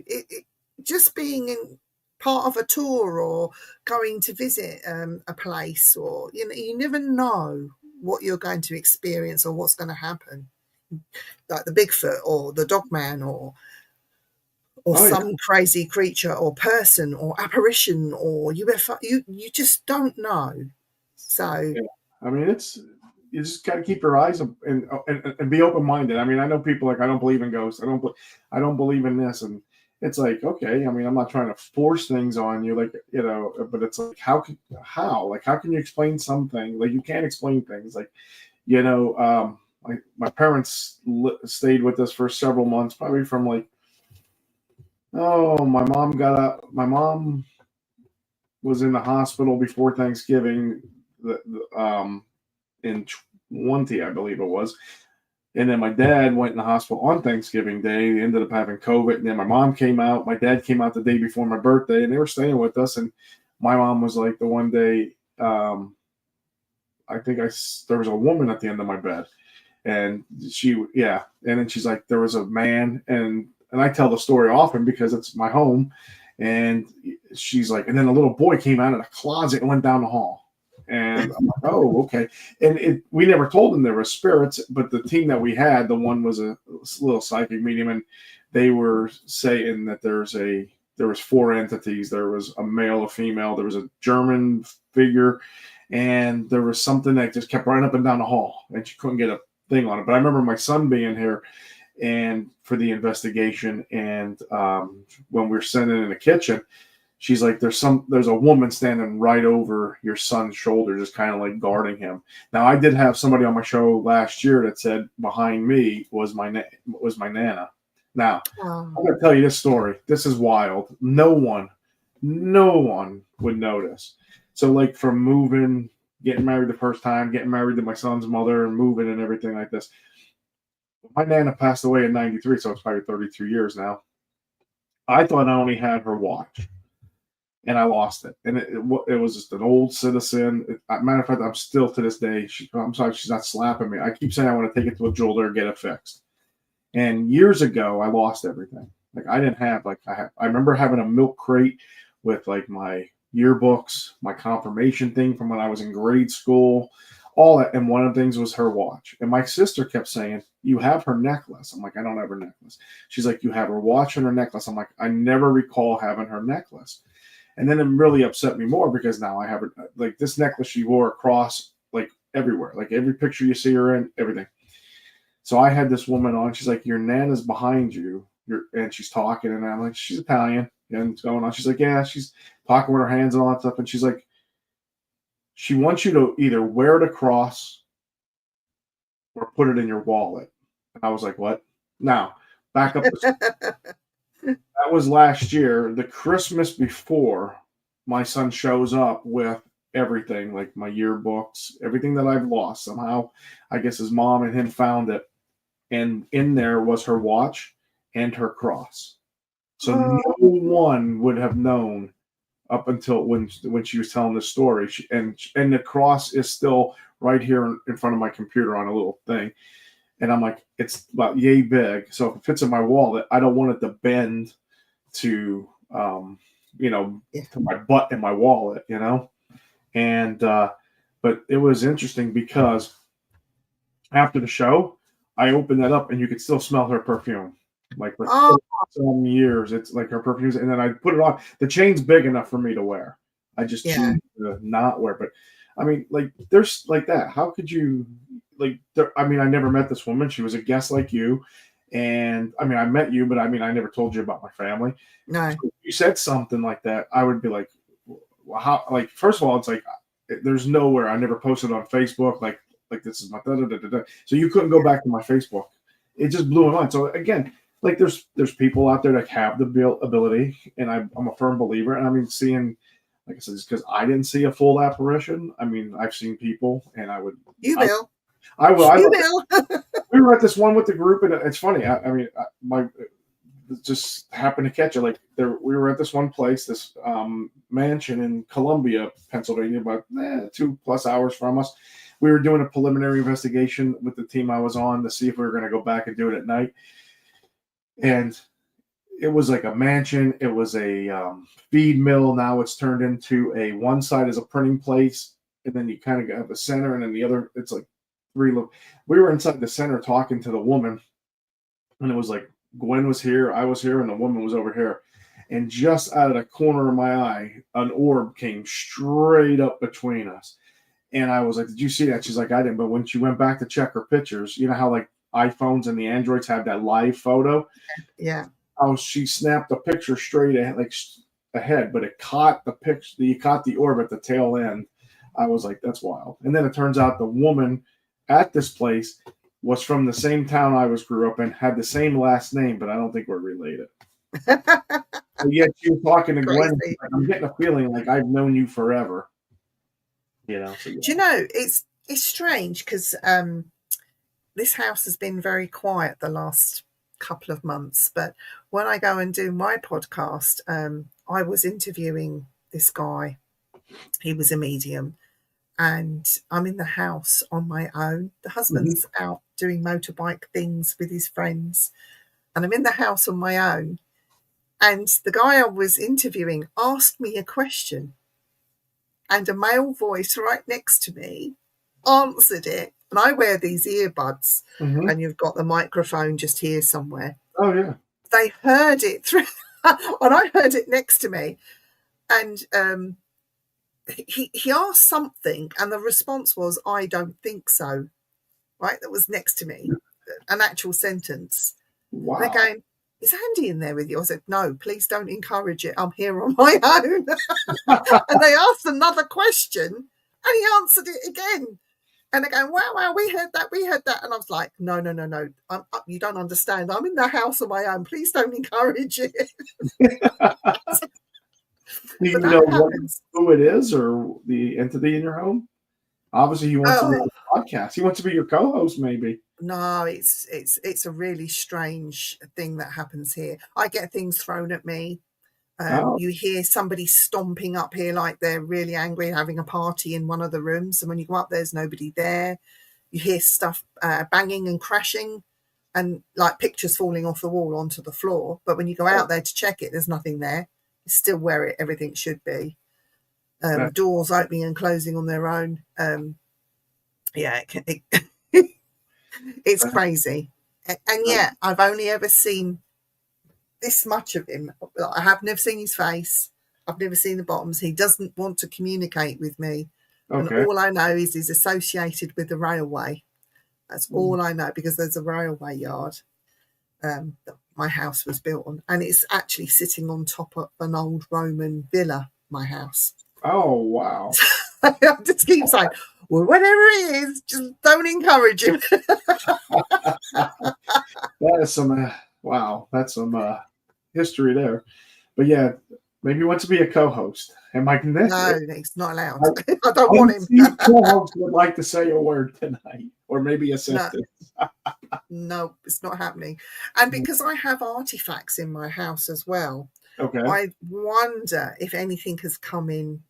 Just being in part of a tour or going to visit a place, or you never know what you're going to experience or what's going to happen. Like the Bigfoot or the Dogman or some crazy creature or person or apparition or UFO. You just don't know. So I mean, you just got to keep your eyes up and be open-minded. I mean, I know people like, I don't believe in ghosts. I don't believe in this. And it's like, okay, I mean, I'm not trying to force things on you, like, but it's like, how can you explain something? Like, you can't explain things. Like, my parents stayed with us for several months, probably from like, my mom was in the hospital before Thanksgiving, in 20, I believe it was. And then my dad went in the hospital on Thanksgiving Day. He ended up having COVID. And then my mom came out. My dad came out the day before my birthday, and they were staying with us. And my mom was like, the one day, I think there was a woman at the end of my bed. And and then she's like, there was a man. And I tell the story often because it's my home. And she's like, and then a little boy came out of the closet and went down the hall. And I'm like, oh, okay. And we never told them there were spirits, but the team that we had, the one was a little psychic medium, and they were saying that there was 4 entities. There was a male, a female, there was a German figure, and there was something that just kept running up and down the hall, and she couldn't get a thing on it. But I remember my son being here and for the investigation, and when we were sitting in the kitchen, she's like, there's a woman standing right over your son's shoulder, just kind of like guarding him. Now, I did have somebody on my show last year that said behind me was my Nana. Now, I'm going to tell you this story. This is wild. No one would notice. So like from moving, getting married the first time, getting married to my son's mother and moving and everything like this. My Nana passed away in 93, so it's probably 32 years now. I thought I only had her watch. And I lost it. And it was just an old Citizen. Matter of fact, I'm still to this day, I'm sorry, she's not slapping me. I keep saying I want to take it to a jeweler and get it fixed. And years ago, I lost everything. Like I didn't have, I remember having a milk crate with like my yearbooks, my confirmation thing from when I was in grade school, all that. And one of the things was her watch. And my sister kept saying, you have her necklace. I'm like, I don't have her necklace. She's like, you have her watch and her necklace. I'm like, I never recall having her necklace. And then it really upset me more because now I have her, like this necklace she wore across like everywhere, like every picture you see her in, everything. So I had this woman on. She's like, your Nana's behind you. And she's talking. And I'm like, she's Italian. And it's going on. She's like, yeah, she's talking with her hands and all that stuff. And she's like, she wants you to either wear it across or put it in your wallet. And I was like, what? Now, back up. That was last year, the Christmas before my son shows up with everything, like my yearbooks, everything that I've lost. Somehow, I guess his mom and him found it. And in there was her watch and her cross. So no one would have known up until when she was telling the story. And the cross is still right here in front of my computer on a little thing. And I'm like, it's about yay big. So if it fits in my wallet, I don't want it to bend to, to my butt in my wallet, And, but it was interesting because after the show, I opened that up and you could still smell her perfume. Like for some years, it's like her perfumes. And then I put it on. The chain's big enough for me to wear. I just choose to not wear. But I mean, like, there's like that. How could you, like, I never met this woman. She was a guest like you. And I met you, but I never told you about my family. No. So if you said something like that, I would be like, well, how? Like, first of all, it's like, there's nowhere. I never posted on Facebook. Like this is my da-da-da-da-da. So you couldn't go back to my Facebook. It just blew my mind. So again, like there's people out there that have the ability, and I'm a firm believer. And seeing, like I said, just because I didn't see a full apparition. I've seen people, and I would. You will. I will. You will. We were at this one with the group, and it's funny. Just happened to catch it. Like we were at this one place, this mansion in Columbia, Pennsylvania, about 2+ hours from us. We were doing a preliminary investigation with the team I was on to see if we were going to go back and do it at night. And it was like a mansion. It was a feed mill. Now it's turned into one side is a printing place, and then you kind of have a center, and then the other, it's like three. We were inside the center talking to the woman, and it was like Gwen was here, I was here, and the woman was over here. And just out of the corner of my eye, an orb came straight up between us. And I was like, did you see that? She's like, I didn't. But when she went back to check her pictures, you know how like iPhones and the Androids have that live photo? Yeah. She snapped a picture straight ahead, but it caught the picture. You caught the orb at the tail end. I was like, that's wild. And then it turns out the woman at this place was from the same town I grew up in, had the same last name, but I don't think we're related. So yet she was talking to Gwen. Like, I'm getting a feeling like I've known you forever. So, yeah. Do you know, it's strange because this house has been very quiet the last couple of months, but when I go and do my podcast, I was interviewing this guy. He was a medium, and I'm in the house on my own. The husband's out doing motorbike things with his friends, and I'm in the house on my own. And the guy I was interviewing asked me a question, and a male voice right next to me answered it. And I wear these earbuds, and you've got the microphone just here somewhere. Oh, yeah. They heard it through, and I heard it next to me. And he asked something, and the response was, I don't think so. Right? That was next to me, an actual sentence. Wow. And they're going, is Andy in there with you? I said, no, please don't encourage it. I'm here on my own. And they asked another question, and he answered it again. And they're going, wow, we heard that. And I was like, no. You don't understand. I'm in the house on my own. Please don't encourage it. Do you know who it is or the entity in your home? Obviously, he wants to make a podcast. He wants to be your co-host, maybe. No, it's a really strange thing that happens here. I get things thrown at me. You hear somebody stomping up here like they're really angry, having a party in one of the rooms. And when you go up, there's nobody there. You hear stuff banging and crashing and like pictures falling off the wall onto the floor. But when you go out there to check it, there's nothing there. It's still where everything should be. Doors opening and closing on their own. It's crazy. And yet I've only ever seen this much of him. I have never seen his face. I've never seen the bottoms. He doesn't want to communicate with me. Okay. And all I know is he's associated with the railway. That's all I know, because there's a railway yard that my house was built on. And it's actually sitting on top of an old Roman villa, my house. Oh, wow. I just keep saying, well, whatever it is, just don't encourage him. That is some, wow, that's some history there. But yeah, maybe he wants to be a co-host. Am I convinced? No, he's not allowed. I don't want him. Co-host would like to say a word tonight, or maybe a sentence. No, it's not happening. And because I have artifacts in my house as well, Okay. I wonder if anything has come in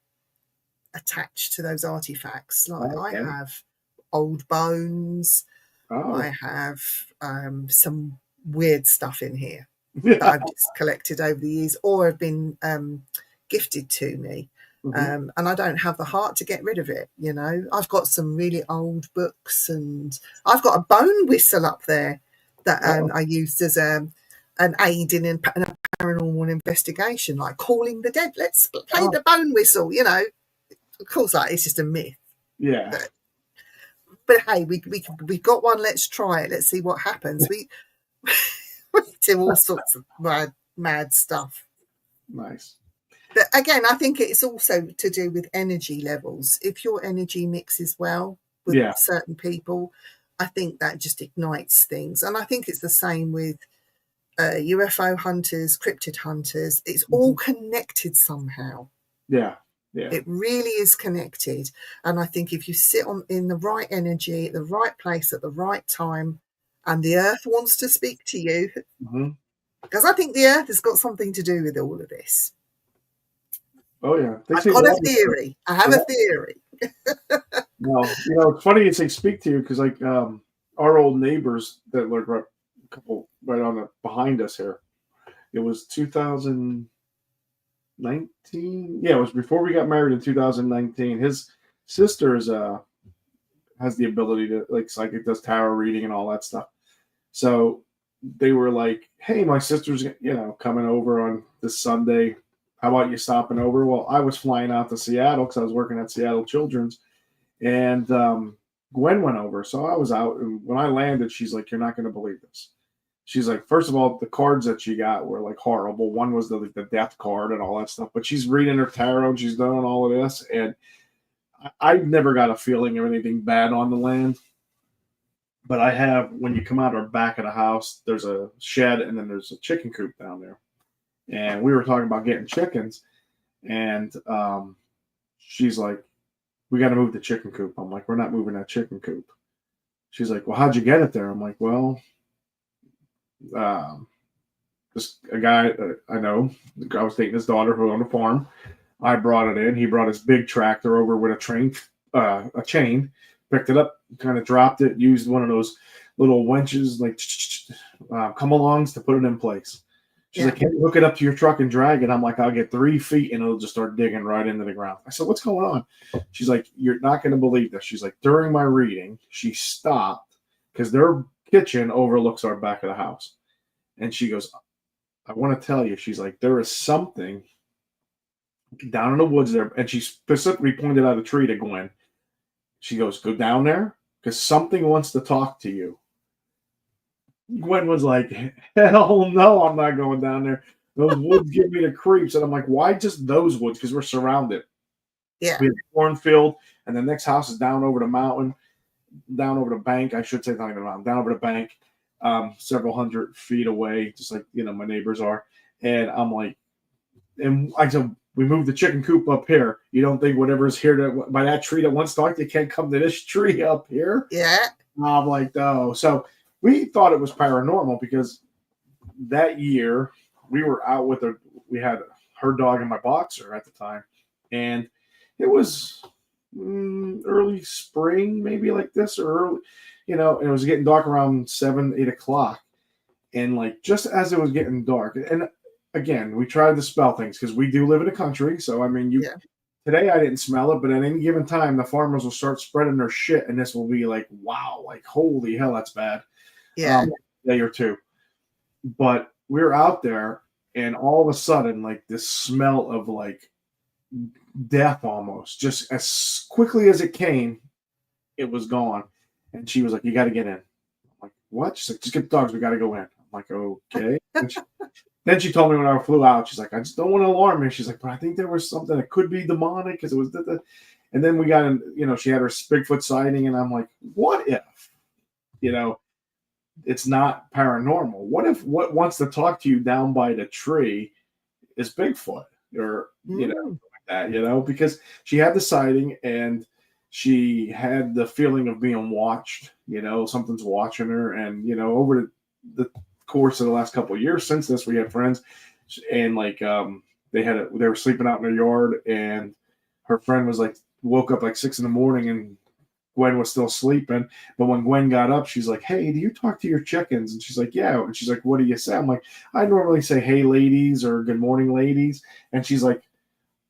attached to those artifacts. Like I Okay. have old bones. Oh. I have some weird stuff in here that Yeah. I've just collected over the years or have been gifted to me. Mhm. And I don't have the heart to get rid of it. You know, I've got some really old books, and I've got a bone whistle up there that Oh. I used as an aid in a paranormal investigation, like calling the dead. Let's play Oh. the bone whistle. You know, of course, like it's just a myth. Yeah. But hey, we've got one. Let's try it. Let's see what happens. We do all sorts of mad stuff. Nice. But again, I think it's also to do with energy levels. If your energy mixes well with Yeah. certain people, I think that just ignites things. And I think it's the same with UFO hunters, cryptid hunters. It's all connected somehow. Yeah. Yeah. It really is connected. And I think if you sit in the right energy, at the right place, at the right time, and the earth wants to speak to you, Mhm. because I think the earth has got something to do with all of this. Oh yeah. They I've say got a love is theory. I have a theory. well, it's funny you say speak to you because like our old neighbors that lived right a couple right on the behind us here. It was 2019. Yeah, it was before we got married in 2019. His sister's has the ability to like psychic does tarot reading and all that stuff. So they were like, "Hey, my sister's coming over on this Sunday. How about you stopping over?" Well, I was flying out to Seattle because I was working at Seattle Children's, and Gwen went over. So I was out, and when I landed, she's like, "You're not going to believe this." She's like, first of all, the cards that she got were like horrible. One was the death card and all that stuff, but she's reading her tarot and she's doing all of this, and I never got a feeling of anything bad on the land. But I have, when you come out our back of the house, there's a shed and then there's a chicken coop down there. And we were talking about getting chickens, and she's like, "We got to move the chicken coop." I'm like, "We're not moving that chicken coop." She's like, "Well, how'd you get it there?" I'm like, "Well, just a guy I know. I was dating his daughter who owned a farm. I brought it in. He brought his big tractor over with a chain, picked it up, kind of dropped it, used one of those little winches, like come alongs to put it in place." She's like, "Can you hook it up to your truck and drag it?" I'm like, "I'll get 3 feet and it'll just start digging right into the ground." I said, "What's going on?" She's like, "You're not going to believe this." She's like, "During my reading, she stopped because their kitchen overlooks our back of the house." And she goes, "I want to tell you," she's like, "there is something down in the woods there." And she specifically pointed out a tree to Gwen. She goes, "Go down there because something wants to talk to you." Gwen was like, "Hell no, I'm not going down there. Those woods give me the creeps." And I'm like, "Why just those woods?" Because we're surrounded. Yeah. We have a cornfield, and the next house is down over the mountain, down over the bank. I should say not even a mountain, down over the bank, several hundred feet away, just like my neighbors are. And I'm like, and I said, "We moved the chicken coop up here. You don't think whatever's here by that tree that once talked, they can't come to this tree up here?" Yeah. I'm like, "No." So we thought it was paranormal because that year we were out with we had her dog and my boxer at the time, and it was early spring, maybe like this, or early, and it was getting dark around 7, 8 o'clock, and like just as it was getting dark, and again, we tried to spell things because we do live in the country. So I mean, Yeah. today I didn't smell it, but at any given time, the farmers will start spreading their shit, and this will be like, wow, like holy hell, that's bad. Yeah. Day or two, but we were out there, and all of a sudden, like this smell of like death almost, just as quickly as it came, it was gone. And she was like, "You got to get in." I'm like, "What?" She's like, "Just get the dogs. We got to go in." I'm like, "Okay." Then she told me when I flew out, she's like, "I just don't want to alarm me." She's like, "But I think there was something that could be demonic because it was the." And then we got in, she had her Bigfoot sighting, and I'm like, "What if, it's not paranormal? What if what wants to talk to you down by the tree is Bigfoot or like that, because she had the sighting and she had the feeling of being watched, something's watching her. And over the course of the last couple of years since this, we had friends, and like they were sleeping out in their yard, and her friend was like woke up like 6 in the morning, and Gwen was still sleeping. But when Gwen got up, she's like, "Hey, do you talk to your chickens?" And she's like, "Yeah." And she's like, "What do you say?" I'm like, "I normally say, 'Hey, ladies,' or 'Good morning, ladies.'" And she's like,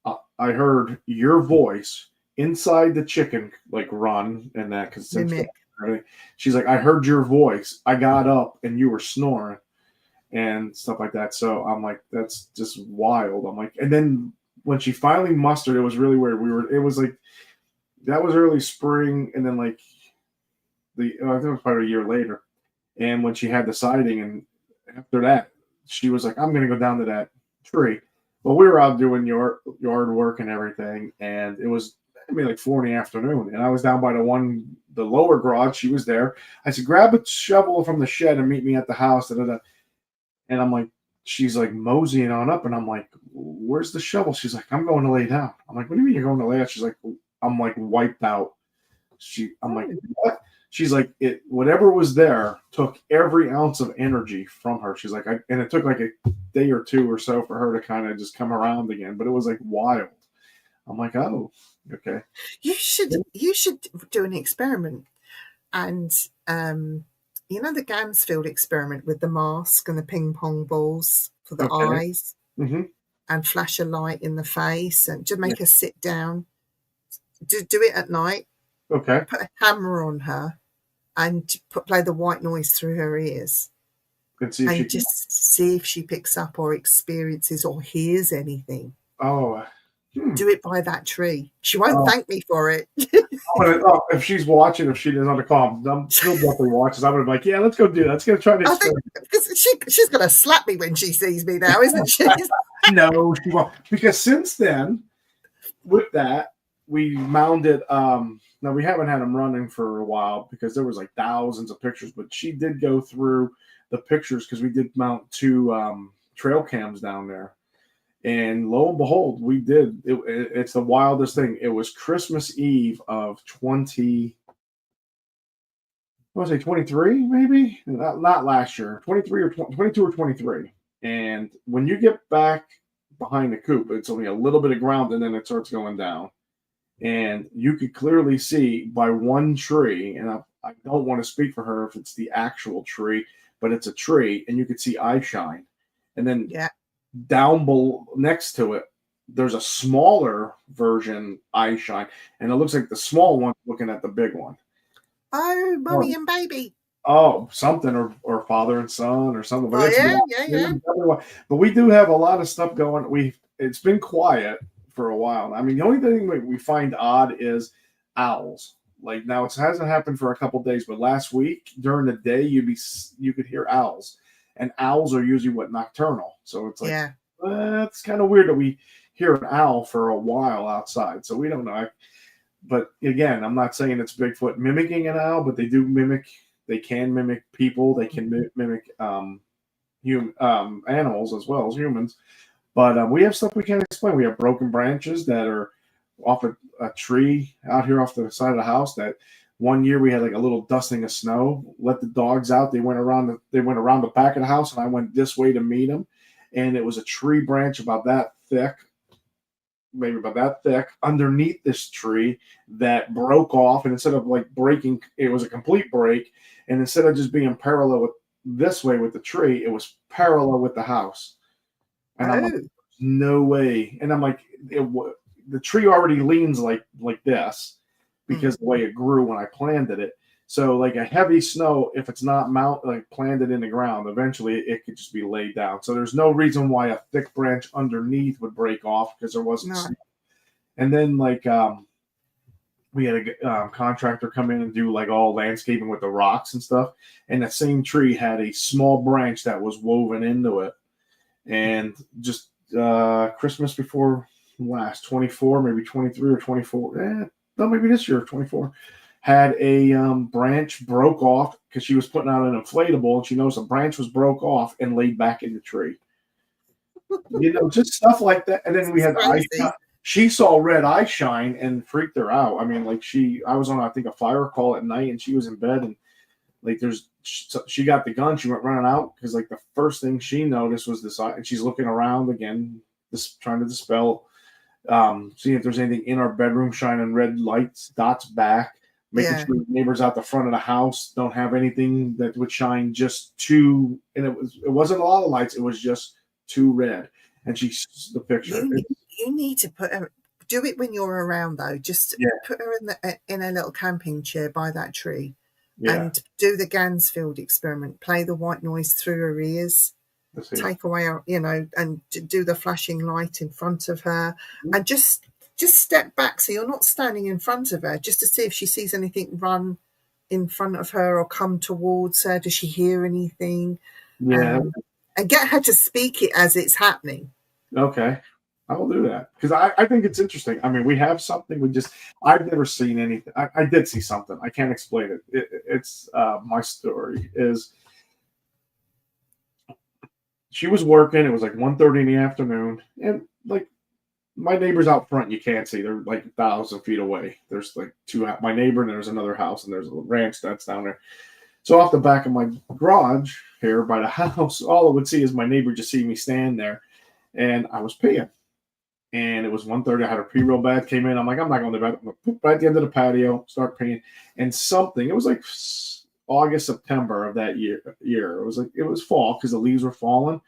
"I heard your voice inside the chicken like run and that because since Mimic. she's like, I heard your voice. I got up and you were snoring and stuff like that." So I'm like, that's just wild. I'm like, and then when she finally mustered, it was really weird. It was like that was early spring, and then like I think it was probably a year later. And when she had the sighting, and after that, she was like, "I'm gonna go down to that tree." Well, we were out doing yard work and everything, and it was maybe like 4 in the afternoon, and I was down by the lower garage. She was there. I said, "Grab a shovel from the shed and meet me at the house." Da, da, da. And I'm like, she's like moseying on up, and I'm like, "Where's the shovel?" She's like, "I'm going to lay down." I'm like, "What do you mean you're going to lay down?" She's like, "I'm like wiped out." I'm like, "What?" She's like, "It whatever was there took every ounce of energy from her." She's like, and it took like a day or two or so for her to kind of just come around again, but it was like wild. I'm like, "Oh, okay." You should do an experiment, and the Gansfield experiment with the mask and the ping pong balls for the Okay. eyes, Mm-hmm. and flash a light in the face, and just make her sit down. Do it at night. Okay. Put a hammer on her, and play the white noise through her ears, And see if she and can. just see if she picks up or experiences or hears anything. Oh, Do it by that tree. She won't oh, thank me for it. if she's watching, if she doesn't on the call, she'll definitely watch us. I'm gonna be like, "Yeah, let's go do that. Let's go try to I think experiment." because she's going to slap me when she sees me now, isn't she? No, she won't. Because since then, with that, we mounted. Now we haven't had them running for a while because there was like thousands of pictures, but she did go through the pictures because we did mount two trail cams down there, and lo and behold, we did. It's the wildest thing. It was Christmas Eve of 20. I want to say 23, maybe not last year, 23 or 22 or 23. And when you get back behind the coop, it's only a little bit of ground, and then it starts going down. And you could clearly see by one tree, and I don't want to speak for her if it's the actual tree, but it's a tree, and you could see eye shine. And then Yeah. down below, next to it, there's a smaller version eye shine, and it looks like the small one looking at the big one. Oh, mummy and baby. Oh, something, or father and son or something. But Yeah. But we do have a lot of stuff going. It's been quiet for a while. I mean, the only thing we find odd is owls. Like now, it hasn't happened for a couple days, but last week during the day, you could hear owls, and owls are usually nocturnal. So it's like Yeah. it's kind of weird that we hear an owl for a while outside. So we don't know. But again, I'm not saying it's Bigfoot mimicking an owl, but they do mimic. They can mimic people. They can mimic animals as well as humans. But we have stuff we can't explain. We have broken branches that are off a tree out here off the side of the house. That one year we had like a little dusting of snow. Let the dogs out. They went around the back of the house, and I went this way to meet them. And it was a tree branch about that thick, maybe about that thick, underneath this tree that broke off. And instead of like breaking, it was a complete break. And instead of just being parallel with this way with the tree, it was parallel with the house. And I'm like, no way. And I'm like, the tree already leans like this because the way it grew when I planted it. So like a heavy snow, if it's not planted in the ground, eventually it could just be laid down. So there's no reason why a thick branch underneath would break off because there wasn't snow. And then like we had a contractor come in and do like all landscaping with the rocks and stuff. And that same tree had a small branch that was woven into it. And just Christmas before last, 24, maybe 23 or 24. No, maybe this year, 24. Had a branch broke off because she was putting out an inflatable, and she noticed a branch was broke off and laid back in the tree. Just stuff like that. And then we had she saw red eye shine and freaked her out. I mean, like I was on, I think, a fire call at night, and she was in bed, and Like she got the gun. She went running out because like the first thing she noticed was this, and she's looking around again, trying to dispel, seeing if there's anything in our bedroom, shining red lights, dots back, making Yeah. sure the neighbors out the front of the house don't have anything that would shine just two. And it wasn't a lot of lights. It was just two red. And the picture. You need to put her. Do it when you're around though. Just Yeah. put her in a little camping chair by that tree, Yeah. and do the Gansfield experiment. Play the white noise through her ears. Take away, and do the flashing light in front of her, and just step back so you're not standing in front of her, just to see if she sees anything run in front of her or come towards her. Does she hear anything? Yeah. And get her to speak it as it's happening. Okay. I will do that because I think it's interesting. I mean, we have something. I've never seen anything. I did see something. I can't explain it. It's my story is she was working. It was like 1:30 in the afternoon, and like my neighbors out front, you can't see. They're like 1,000 feet away. There's like my neighbor, and there's another house, and there's a ranch that's down there. So off the back of my garage here by the house, all I would see is my neighbor just see me stand there, and I was peeing. And it was 1:30. I had a pee real bad. Came in. I'm like, I'm not going to bed. I'm going to poop right at the end of the patio, start peeing. And it was like August, September of that year. It was fall because the leaves were falling.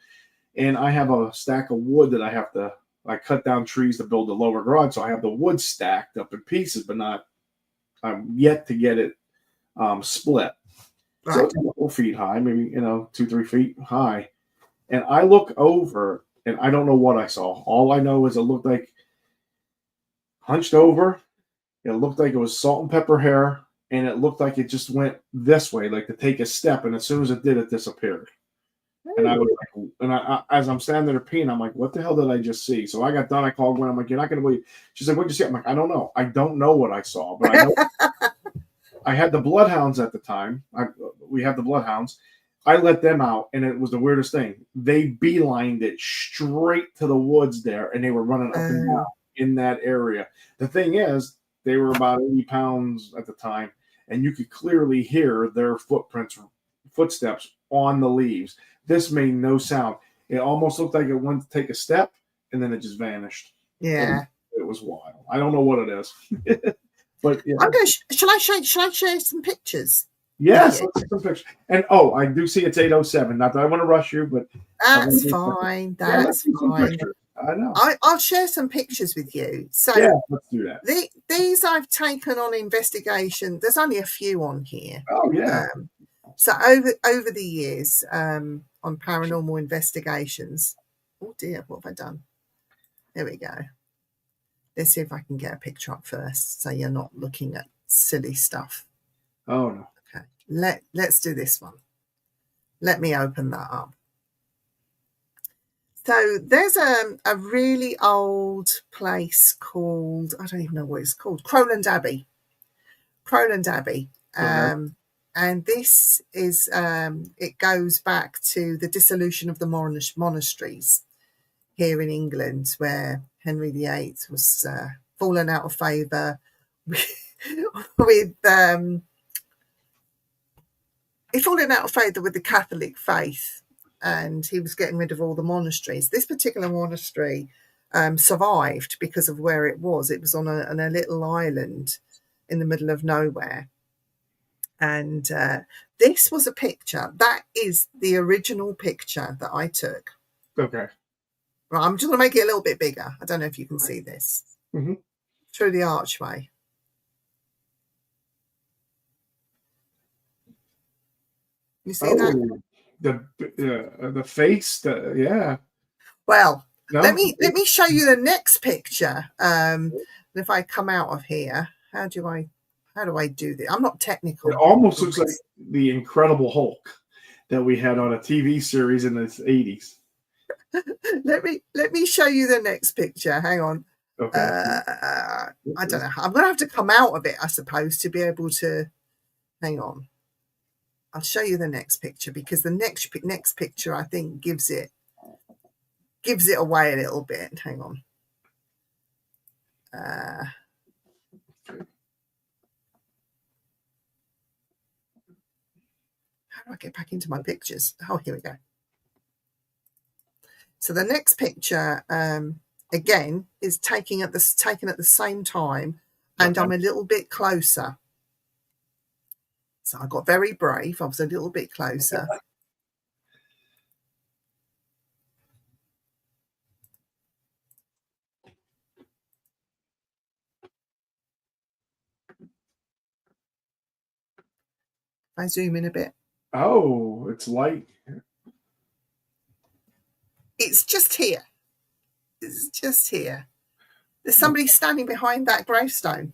And I have a stack of wood that I cut down trees to build the lower garage. So I have the wood stacked up in pieces, but I'm yet to get it split. Right. So it's a couple feet high, maybe, 2-3 feet high. And I look over, and I don't know what I saw. All I know is it looked like hunched over. It looked like it was salt and pepper hair, and it looked like it just went this way, like to take a step. And as soon as it did, it disappeared. And I was like, as I'm standing there peeing, I'm like, what the hell did I just see? So I got done. I called Gwen. I'm like, you're not going to believe. She's like, what'd you see? I'm like, I don't know. I don't know what I saw, but I know. I had the bloodhounds at the time. We have the bloodhounds. I let them out, and it was the weirdest thing. They beelined it straight to the woods there, and they were running up and down in that area. The thing is, they were about 80 pounds at the time, and you could clearly hear their footsteps on the leaves. This made no sound. It almost looked like it wanted to take a step, and then it just vanished. Yeah. It was wild. I don't know what it is. But yeah. Shall I share some pictures? Yes, let's take some pictures. And I do see it's 8:07. Not that I want to rush you, but that's fine. That's fine. I know. I'll share some pictures with you. So yeah, let's do that. These I've taken on investigation. There's only a few on here. Oh yeah. So over the years, on paranormal investigations. Oh dear, what have I done? There we go. Let's see if I can get a picture up first, so you're not looking at silly stuff. Oh no. Okay. Let's do this one. Let me open that up. So there's a really old place called, I don't even know what it's called, Crowland Abbey. Crowland Abbey. And this is, it goes back to the dissolution of the monasteries here in England, where Henry VIII was fallen out of favour with the Catholic faith, and he was getting rid of all the monasteries. This particular monastery survived because of where it was. It was on a little island in the middle of nowhere. And this was a picture. That is the original picture that I took. Okay. Right, I'm just going to make it a little bit bigger. I don't know if you can see this. Mm-hmm. Through the archway. You see that? The face, yeah. Well, no? let me show you the next picture. If I come out of here, how do I do this? I'm not technical. It almost looks like the Incredible Hulk that we had on a TV series in the 80s. let me show you the next picture. Hang on. Okay. I don't know. I'm going to have to come out of it, I suppose, to be able to. Hang on. I'll show you the next picture, because the next picture, I think, gives it away a little bit. Hang on. how do I get back into my pictures? Oh, here we go. So the next picture, again, is taken at the same time, and I'm a little bit closer. So I got very brave. I was a little bit closer. I zoom in a bit. Oh, it's light. It's just here. It's just here. There's somebody standing behind that gravestone.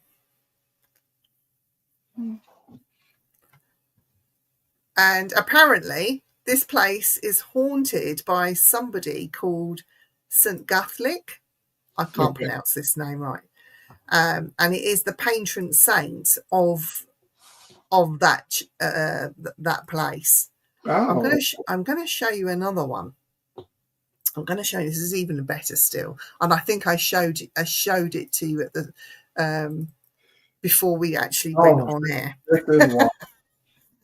And apparently this place is haunted by somebody called St. Guthlic. I can't pronounce this name right. And it is the patron saint of that place. Oh. I'm going to show you another one. I'm going to show you. This is even better still, and I think I showed it to you at the before we actually went on air.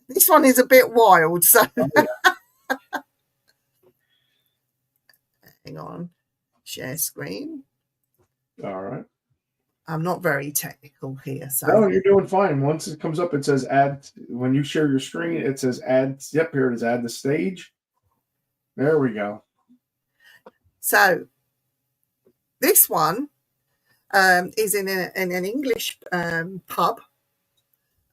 This one is a bit wild, so hang on. Share screen. All right. I'm not very technical here, so no, you're doing fine. Once it comes up, it says add. When you share your screen, it says add. Yep, here it is. Add the stage. There we go. So this one is in an English pub,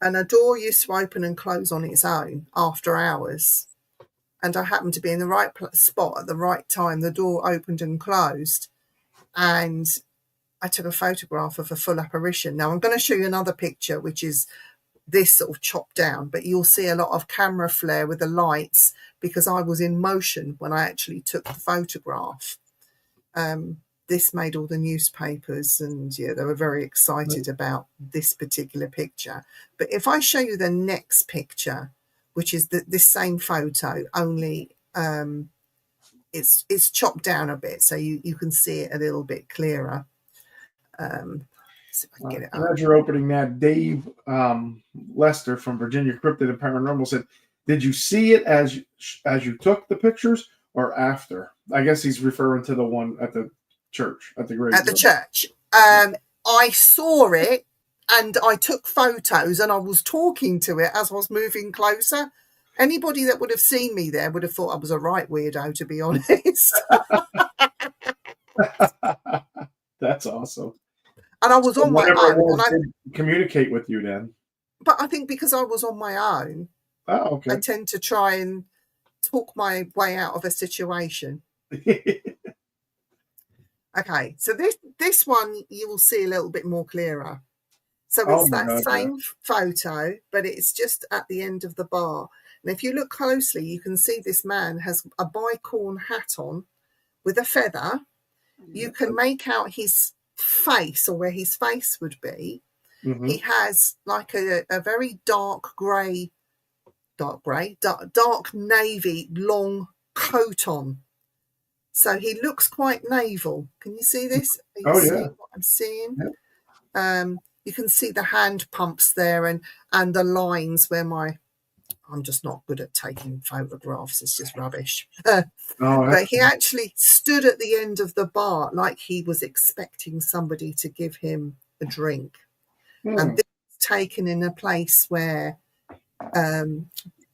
and a door used to open and close on its own after hours. And I happened to be in the right spot at the right time. The door opened and closed, and I took a photograph of a full apparition. Now I'm going to show you another picture, which is this sort of chopped down, but you'll see a lot of camera flare with the lights because I was in motion when I actually took the photograph. This made all the newspapers, and yeah, they were very excited about this particular picture. But if I show you the next picture, which is this same photo, only it's chopped down a bit, so you can see it a little bit clearer. See if I can get it up. As you're opening that, Dave Lester from Virginia Cryptid and Paranormal said, "Did you see it as you took the pictures or after?" I guess he's referring to the one at the church, at the grave. At the church. I saw it and I took photos and I was talking to it as I was moving closer. Anybody that would have seen me there would have thought I was a right weirdo, to be honest. That's awesome. And I was on my own. And communicate with you then. But I think because I was on my own, okay. I tend to try and talk my way out of a situation. Okay, so this one you will see a little bit more clearer. So it's that same photo, but it's just at the end of the bar. And if you look closely, you can see this man has a bicorn hat on with a feather. You can make out his face, or where his face would be. Mm-hmm. He has like a very dark navy long coat on. So he looks quite naval. Can you see this? Are you seeing what I'm seeing? Yep. You can see the hand pumps there and the lines where I'm just not good at taking photographs. It's just rubbish. But he actually stood at the end of the bar like he was expecting somebody to give him a drink. And this was taken in a place where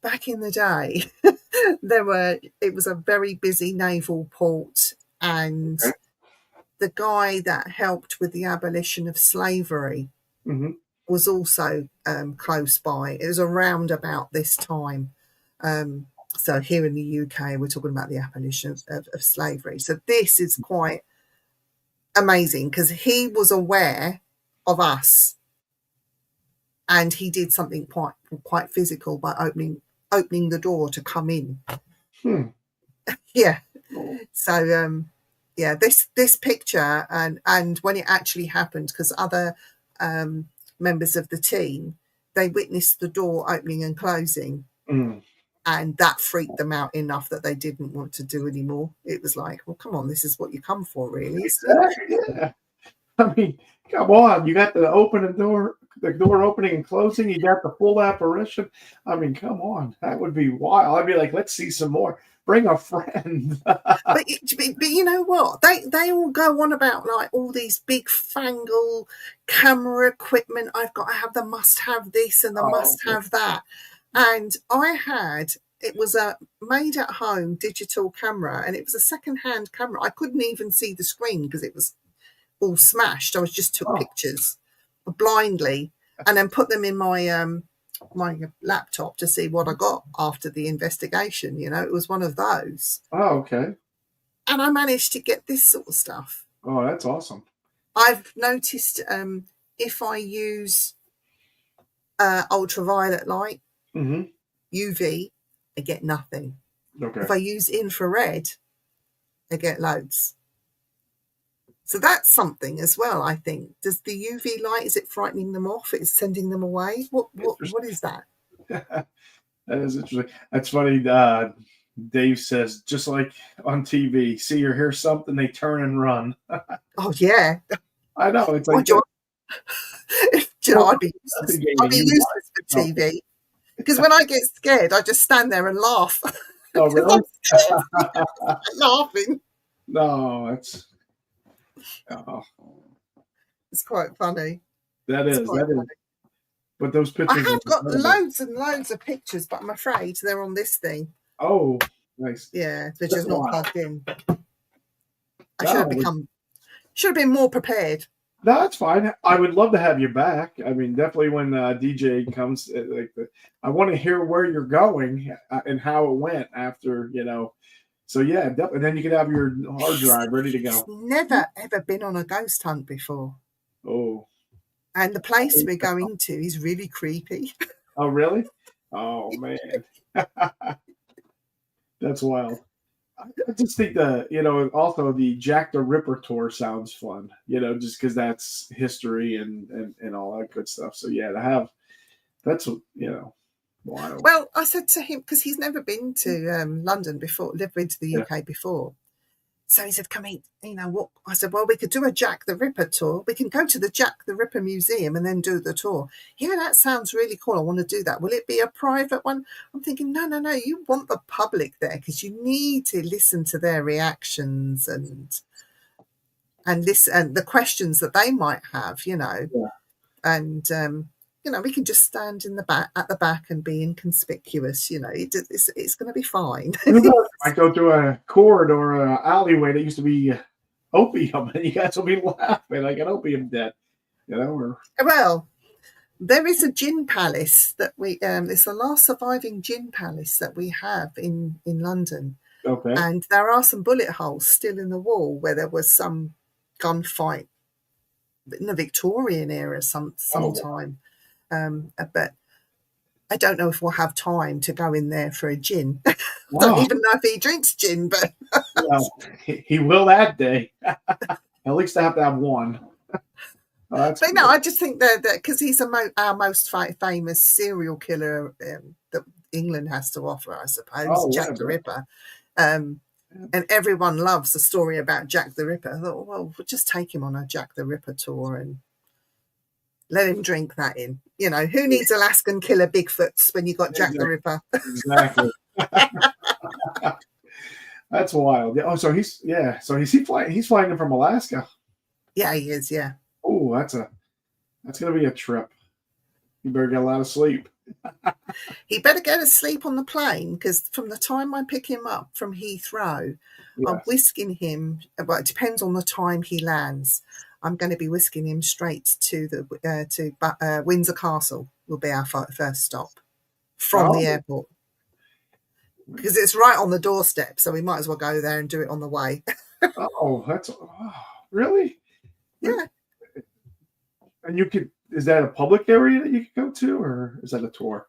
back in the day, it was a very busy naval port, and the guy that helped with the abolition of slavery was also close by. It was around about this time. So here in the UK, we're talking about the abolition of slavery. So this is quite amazing because he was aware of us, and he did something quite physical by opening the door to come in. Yeah. So this picture and when it actually happened, because other members of the team, they witnessed the door opening and closing, and that freaked them out enough that they didn't want to do anymore. It was like, well, come on, this is what you come for, really. Exactly. Yeah. I mean, come on, you got to open the door, the door opening and closing. You got the full apparition. I mean, come on, that would be wild. I'd be like, let's see some more. Bring a friend. But you know what? They all go on about like all these big fangle camera equipment. I've got to have the must have this and the must have that. And it was a made at home digital camera, and it was a second-hand camera. I couldn't even see the screen because it was all smashed. I just took pictures blindly and then put them in my my laptop to see what I got after the investigation. You know, it was one of those. Oh, okay. And I managed to get this sort of stuff. Oh, that's awesome. I've noticed if I use ultraviolet light, UV, I get nothing. Okay. If I use infrared, I get loads. So that's something as well, I think. Does the UV light, is it frightening them off? It's sending them away? What is that? That is interesting. That's funny. Dave says, just like on TV, see or hear something, they turn and run. Oh, yeah. I know. It's like, I'd be useless for TV. Because when I get scared, I just stand there and laugh. Oh, really? I'm laughing. No, it's quite funny. That is. But those pictures. I have got loads and loads of pictures, but I'm afraid they're on this thing. Oh, nice. Yeah, they're just not plugged in. I should have been more prepared. No, that's fine. I would love to have you back. I mean, definitely when DJ comes, I want to hear where you're going and how it went after, So yeah, and then you could have your hard drive ready to go. Never ever been on a ghost hunt before. Oh. And the place we're going to is really creepy. Oh, really? Oh, man. That's wild. I just think also the Jack the Ripper tour sounds fun, just because that's history and all that good stuff. So yeah, that's wild. Well, I said to him, because he's never been to London before, never been to the UK before. So he said, come in, what? I said, well, we could do a Jack the Ripper tour. We can go to the Jack the Ripper Museum and then do the tour. Yeah, that sounds really cool. I want to do that. Will it be a private one? I'm thinking, no. You want the public there because you need to listen to their reactions and listen and the questions that they might have, Yeah. And, we can just stand at the back and be inconspicuous. It's going to be fine. I go through a corridor or an alleyway that used to be opium, and you guys will be laughing like an opium den. Well, there is a gin palace that it's the last surviving gin palace that we have in London. Okay. And there are some bullet holes still in the wall where there was some gunfight in the Victorian era sometime. But I don't know if we'll have time to go in there for a gin. Wow. Don't even know if he drinks gin, but well, he will that day. At least I have to have one. But cool. No, I just think that because he's our most famous serial killer that England has to offer, I suppose, Jack the Ripper. And everyone loves the story about Jack the Ripper. I thought, well, we'll just take him on a Jack the Ripper tour and let him drink that in. Who needs Alaskan killer Bigfoots when you got Jack the Ripper? Exactly. That's wild. Oh, so he's flying. He's flying in from Alaska. Yeah, he is. Yeah. Oh, that's gonna be a trip. You better get a lot of sleep. He better go to sleep on the plane because from the time I pick him up from Heathrow, I'm whisking him. Well, it depends on the time he lands. I'm going to be whisking him straight to Windsor Castle. Will be our first stop from the airport because it's right on the doorstep. So we might as well go there and do it on the way. Really? Yeah. And is that a public area that you could go to, or is that a tour?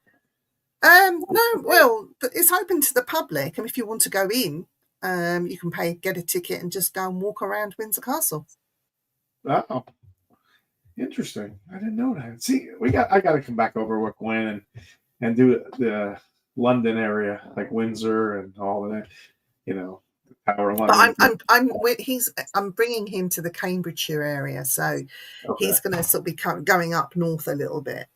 No, well, it's open to the public, and if you want to go in, you can get a ticket and just go and walk around Windsor Castle. Oh, interesting. I didn't know that. See, I got to come back over with Gwen and do the London area, like Windsor and all of that. power line. But I'm bringing him to the Cambridgeshire area, so Okay. he's going to sort of be going up north a little bit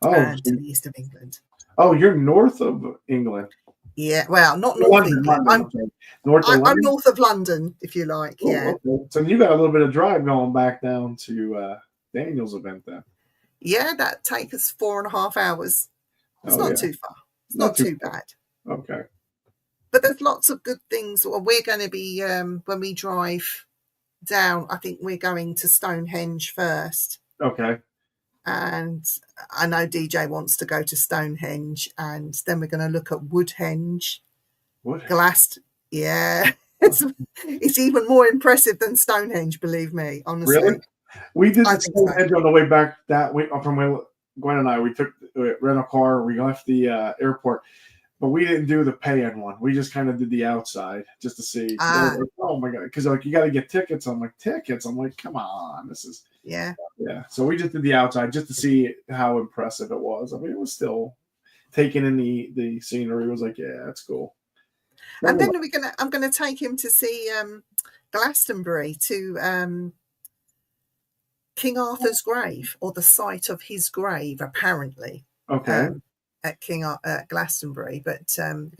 Oh, to the east of England. oh, you're north of England. Yeah, well, not North London, England. London, north of I'm London. north of London, if you like. Oh, Yeah. okay. So you got a little bit of drive going back down to Daniel's event then. Yeah, that takes us 4.5 hours. It's not too far. It's not too bad. Okay. But there's lots of good things. Well, we're going to be, when we drive down, I think we're going to Stonehenge first. Okay. And I know DJ wants to go to Stonehenge, and then we're going to look at Woodhenge. Yeah. It's even more impressive than Stonehenge, believe me, honestly. Really? We did the Stonehenge on the way back that way from when Gwen and I, we took rent a car, we left the airport, but we didn't do the pay-in one. We just kind of did the outside just to see. Like, oh my God. Because like you got to get tickets. I'm like, tickets? I'm like, come on. This is. Yeah. So we just did the outside just to see how impressive it was. I mean, it was still taking in the scenery. It was like, yeah, that's cool. And then I'm gonna take him to see Glastonbury, to King Arthur's grave, or the site of his grave, apparently. Okay. At Glastonbury, but I'm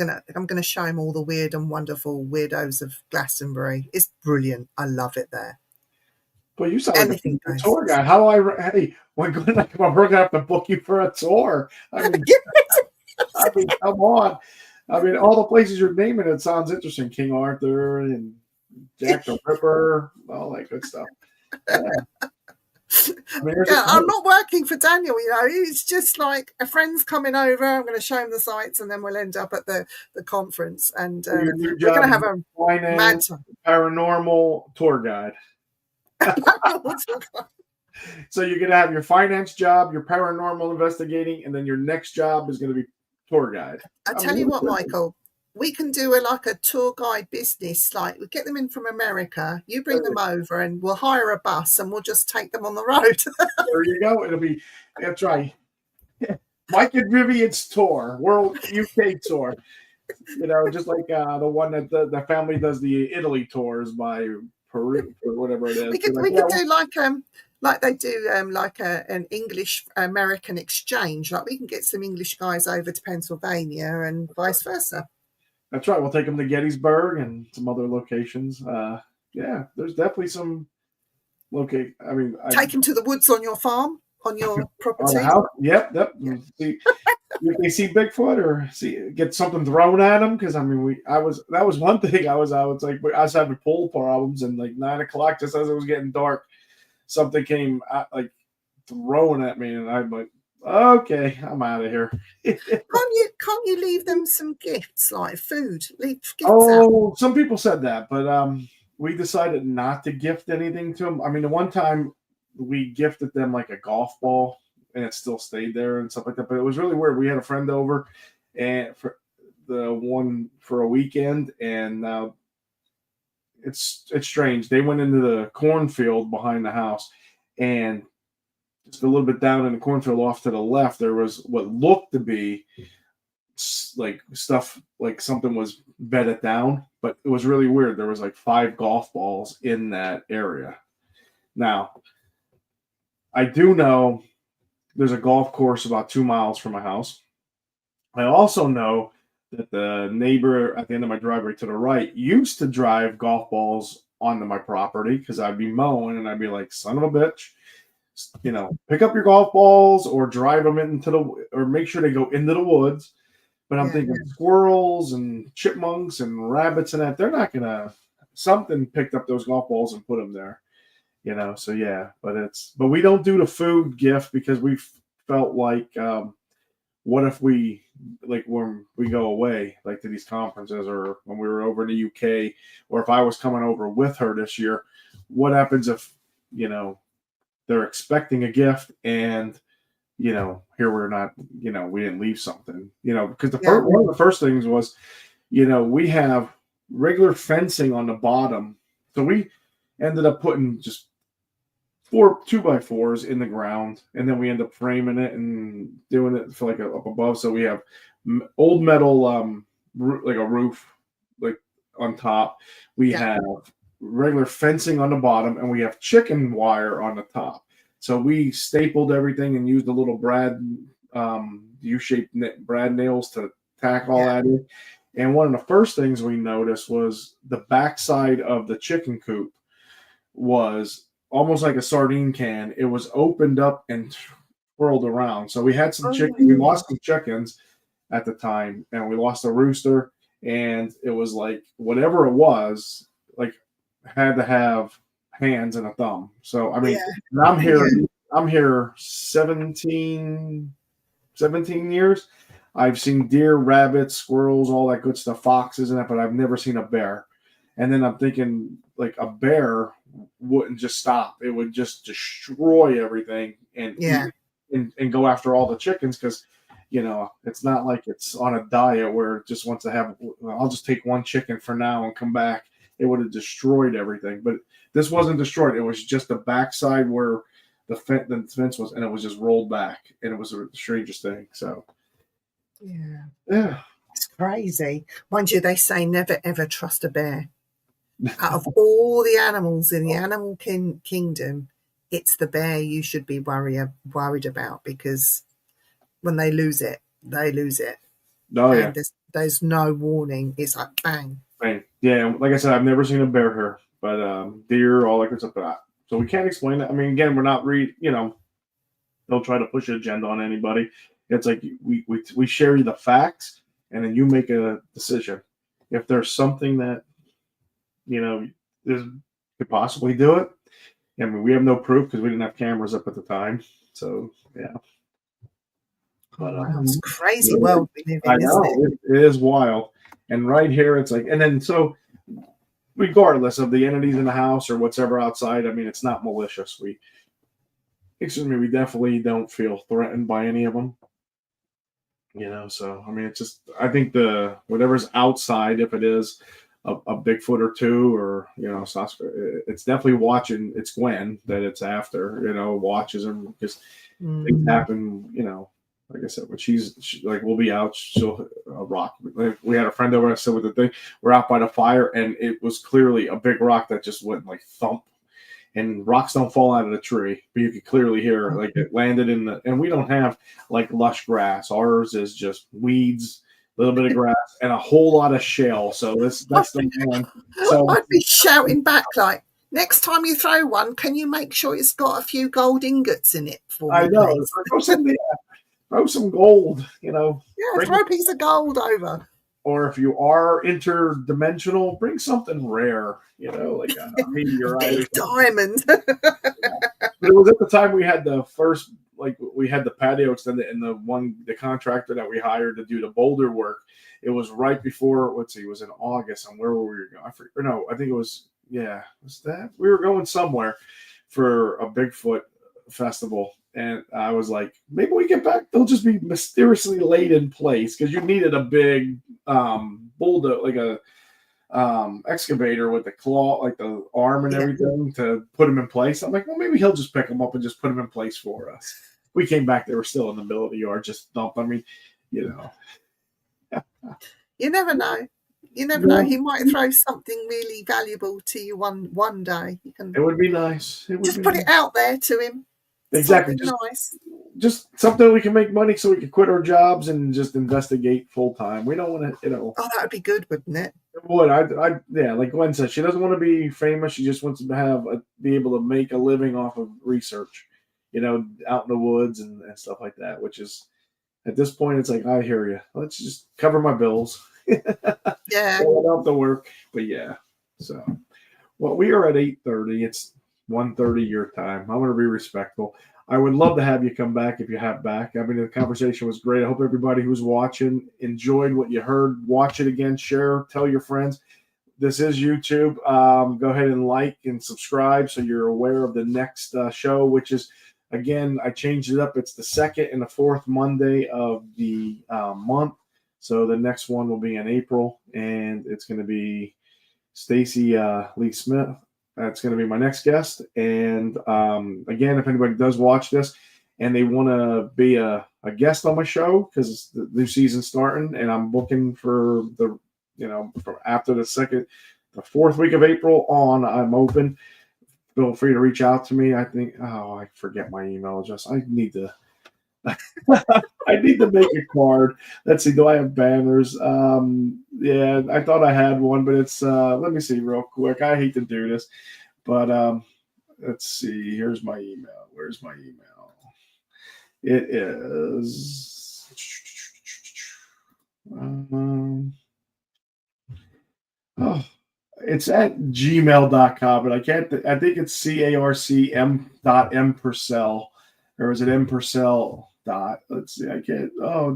gonna show him all the weird and wonderful weirdos of Glastonbury. It's brilliant. I love it there. Well, you sound like a tour guide. How hey, when we're gonna have to book you for a tour. I mean, come on. I mean, all the places you're naming, it sounds interesting. King Arthur and Jack the Ripper, all that good stuff. Yeah. I mean, I'm not working for Daniel, It's just like a friend's coming over. I'm going to show him the sites, and then we'll end up at the conference. And we're going to have a mad time. Paranormal tour guide. So you're going to have your finance job, your paranormal investigating, and then your next job is going to be tour guide. I tell you what, Michael, we can do a tour guide business. Like, we get them in from America, you bring them over, and we'll hire a bus and we'll just take them on the road. There you go. That's right. Mike and Vivien's tour, World UK tour. Just like the one that the family does the Italy tours by Peru or whatever it is. We could do like they do an English American exchange. Like, we can get some English guys over to Pennsylvania and vice versa. That's right. We'll take them to Gettysburg and some other locations. There's definitely some locate. I mean, take them to the woods on your farm, on your property. On the house. Yep. Yeah. See, if they see Bigfoot or get something thrown at them, because I mean, that was one thing. I was like, I was having pool problems, and like 9 o'clock, just as it was getting dark, something came like throwing at me, and I'm like, okay, I'm out of here. Can't you leave them some gifts, like food? Leave gifts out. Some people said that, but we decided not to gift anything to them. I mean, the one time we gifted them like a golf ball, and it still stayed there and stuff like that. But it was really weird. We had a friend over, and for a weekend, and it's strange. They went into the cornfield behind the house, and just a little bit down in the cornfield off to the left, there was what looked to be like stuff, like something was bedded down, but it was really weird. There was like 5 golf balls in that area. Now, I do know there's a golf course about 2 miles from my house. I also know that the neighbor at the end of my driveway to the right used to drive golf balls onto my property, because I'd be mowing and I'd be like, son of a bitch, pick up your golf balls or drive them or make sure they go into the woods. But I'm thinking squirrels and chipmunks and rabbits and that, they're not going to, something picked up those golf balls and put them there, so yeah, but we don't do the food gift, because we felt like, what if we, like when we go away, like to these conferences, or when we were over in the UK, or if I was coming over with her this year, what happens if, they're expecting a gift and, here we're not, we didn't leave something, because one of the first things was, we have regular fencing on the bottom. So we ended up putting just 4 2x4s in the ground, and then we end up framing it and doing it for like up above. So we have old metal, like a roof, like on top. We have regular fencing on the bottom, and we have chicken wire on the top. So we stapled everything and used a little U-shaped brad nails to tack all that in. And one of the first things we noticed was the backside of the chicken coop was almost like a sardine can. It was opened up and twirled around. So we had some chicken. We lost some chickens at the time, and we lost a rooster. And it was like whatever it was, like had to have hands and a thumb. So I mean, I'm here 17 years. I've seen deer, rabbits, squirrels, all that good stuff, foxes and that, but I've never seen a bear. And then I'm thinking, like, a bear wouldn't just stop; it would just destroy everything and and go after all the chickens, because it's not like it's on a diet where it just wants to have. I'll just take one chicken for now and come back. It would have destroyed everything, but this wasn't destroyed. It was just the backside where the fence was, and it was just rolled back, and it was the strangest thing. So, yeah, it's crazy. Mind you, they say never ever trust a bear. Out of all the animals in the animal kingdom, it's the bear you should be worried about, because when they lose it, they lose it. Oh yeah, and there's no warning. It's like bang. Bang. Yeah, like I said, I've never seen a bear here, but deer, all that good stuff. So we can't explain it. I mean, again, we're not don't try to push an agenda on anybody. It's like we share you the facts, and then you make a decision. If there's something that could possibly do it, I mean, we have no proof because we didn't have cameras up at the time. So yeah. But, wow, it's a crazy world we live in, I know, isn't it? It is wild. And right here, it's like, and then so regardless of the entities in the house or whatever outside, I mean, it's not malicious. We definitely don't feel threatened by any of them. So I mean, it's just, I think whatever's outside, if it is a Bigfoot or two, or it's definitely watching. It's Gwen that it's after. Watches him, because things happen. Like I said, when she's like, we'll be out, she'll rock. Like, we had a friend over, I said, with the thing, we're out by the fire, and it was clearly a big rock that just went like thump. And rocks don't fall out of the tree, but you could clearly hear like it landed and we don't have like lush grass. Ours is just weeds, a little bit of grass, and a whole lot of shale. So that's the one. So I'd be shouting back like, next time you throw one, can you make sure it's got a few gold ingots in it for me? I know. Throw some gold, Yeah, throw a piece of gold over. Or if you are interdimensional, bring something rare, like a meteorite. Big diamond. But it was at the time we had the first, we had the patio extended, and the contractor that we hired to do the boulder work, it was right before, it was in August, and where were we going? I think it was, was that? We were going somewhere for a Bigfoot festival. And I was like, maybe we get back, they'll just be mysteriously laid in place, because you needed a big bulldozer, like a excavator with the claw, like the arm and everything, to put them in place. I'm like, well, maybe he'll just pick them up and just put them in place for us. We came back, they were still in the middle of the yard, just dumped. I mean, You never know. You never know. He might throw something really valuable to you one day. It would be nice. Just put it out there to him. Exactly. Just something we can make money, so we can quit our jobs and just investigate full time. We don't want to, Oh, that would be good, wouldn't it? It would. Like Gwen said, she doesn't want to be famous. She just wants to be able to make a living off of research, out in the woods and stuff like that. Which is, at this point, it's like, I hear you. Let's just cover my bills. Yeah. I don't have to work, but yeah. So, well, we are at 8:30. It's 1:30 your time. I'm going to be respectful. I would love to have you come back if you have back. I mean, the conversation was great. I hope everybody who's watching enjoyed what you heard. Watch it again, share, tell your friends. This is YouTube. Go ahead and like and subscribe so you're aware of the next show, which is, again, I changed it up. It's the second and the fourth Monday of the month. So the next one will be in April, and it's going to be Stacy Lee Smith. That's going to be my next guest. And again, if anybody does watch this and they want to be a guest on my show, because the new season's starting and I'm booking for the from after the fourth week of April on, I'm open. Feel free to reach out to me. I think, I forget my email address. I need to make a card. Let's see. Do I have banners? Yeah, I thought I had one, but it's, let me see real quick. I hate to do this, but, let's see. Here's my email. Where's my email? It is, it's at gmail.com, but I think it's CARCM.MPurcell, or is it MPurcell dot? Let's see.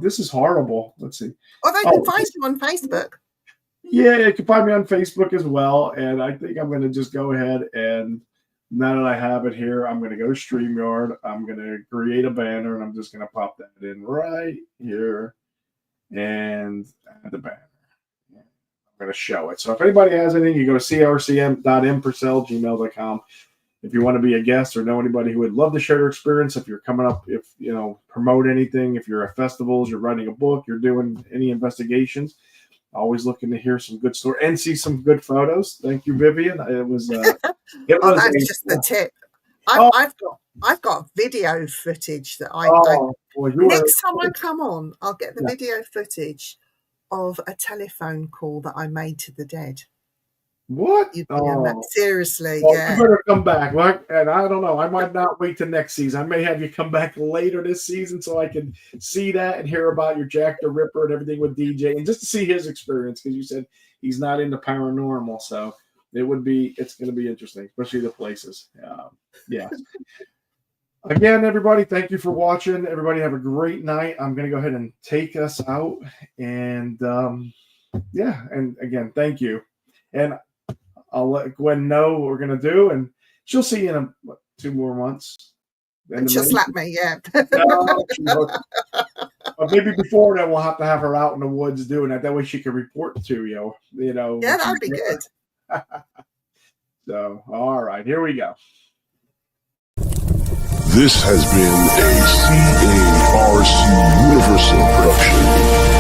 This is horrible. Let's see. Or they can find you on Facebook. Yeah, you can find me on Facebook as well. And I think I'm going to just go ahead and, now that I have it here, I'm going to go to StreamYard. I'm going to create a banner, and I'm just going to pop that in right here and add the banner. I'm going to show it. So if anybody has anything, you go to crcm.mpurcell@gmail.com. If you want to be a guest or know anybody who would love to share their experience, if you're coming up, promote anything, if you're at festivals, you're writing a book, you're doing any investigations, always looking to hear some good story and see some good photos. Thank you, Vivien. It was. That's just the tip. I've got video footage that next time I come on, I'll get the video footage of a telephone call that I made to the dead. What? Seriously, yeah. You better come back. And I don't know. I might not wait till next season. I may have you come back later this season so I can see that and hear about your Jack the Ripper and everything with DJ, and just to see his experience, because you said he's not into paranormal. So it's going to be interesting, especially the places. Yeah. Again, everybody, thank you for watching. Everybody have a great night. I'm going to go ahead and take us out. And and again, thank you. And I'll let Gwen know what we're going to do, and she'll see you in 2 more months. And she'll slap me, yeah. But maybe before then, we'll have to have her out in the woods doing that. That way she can report to you. Yeah, that'd be good. So, all right, here we go. This has been a CARC Universal production.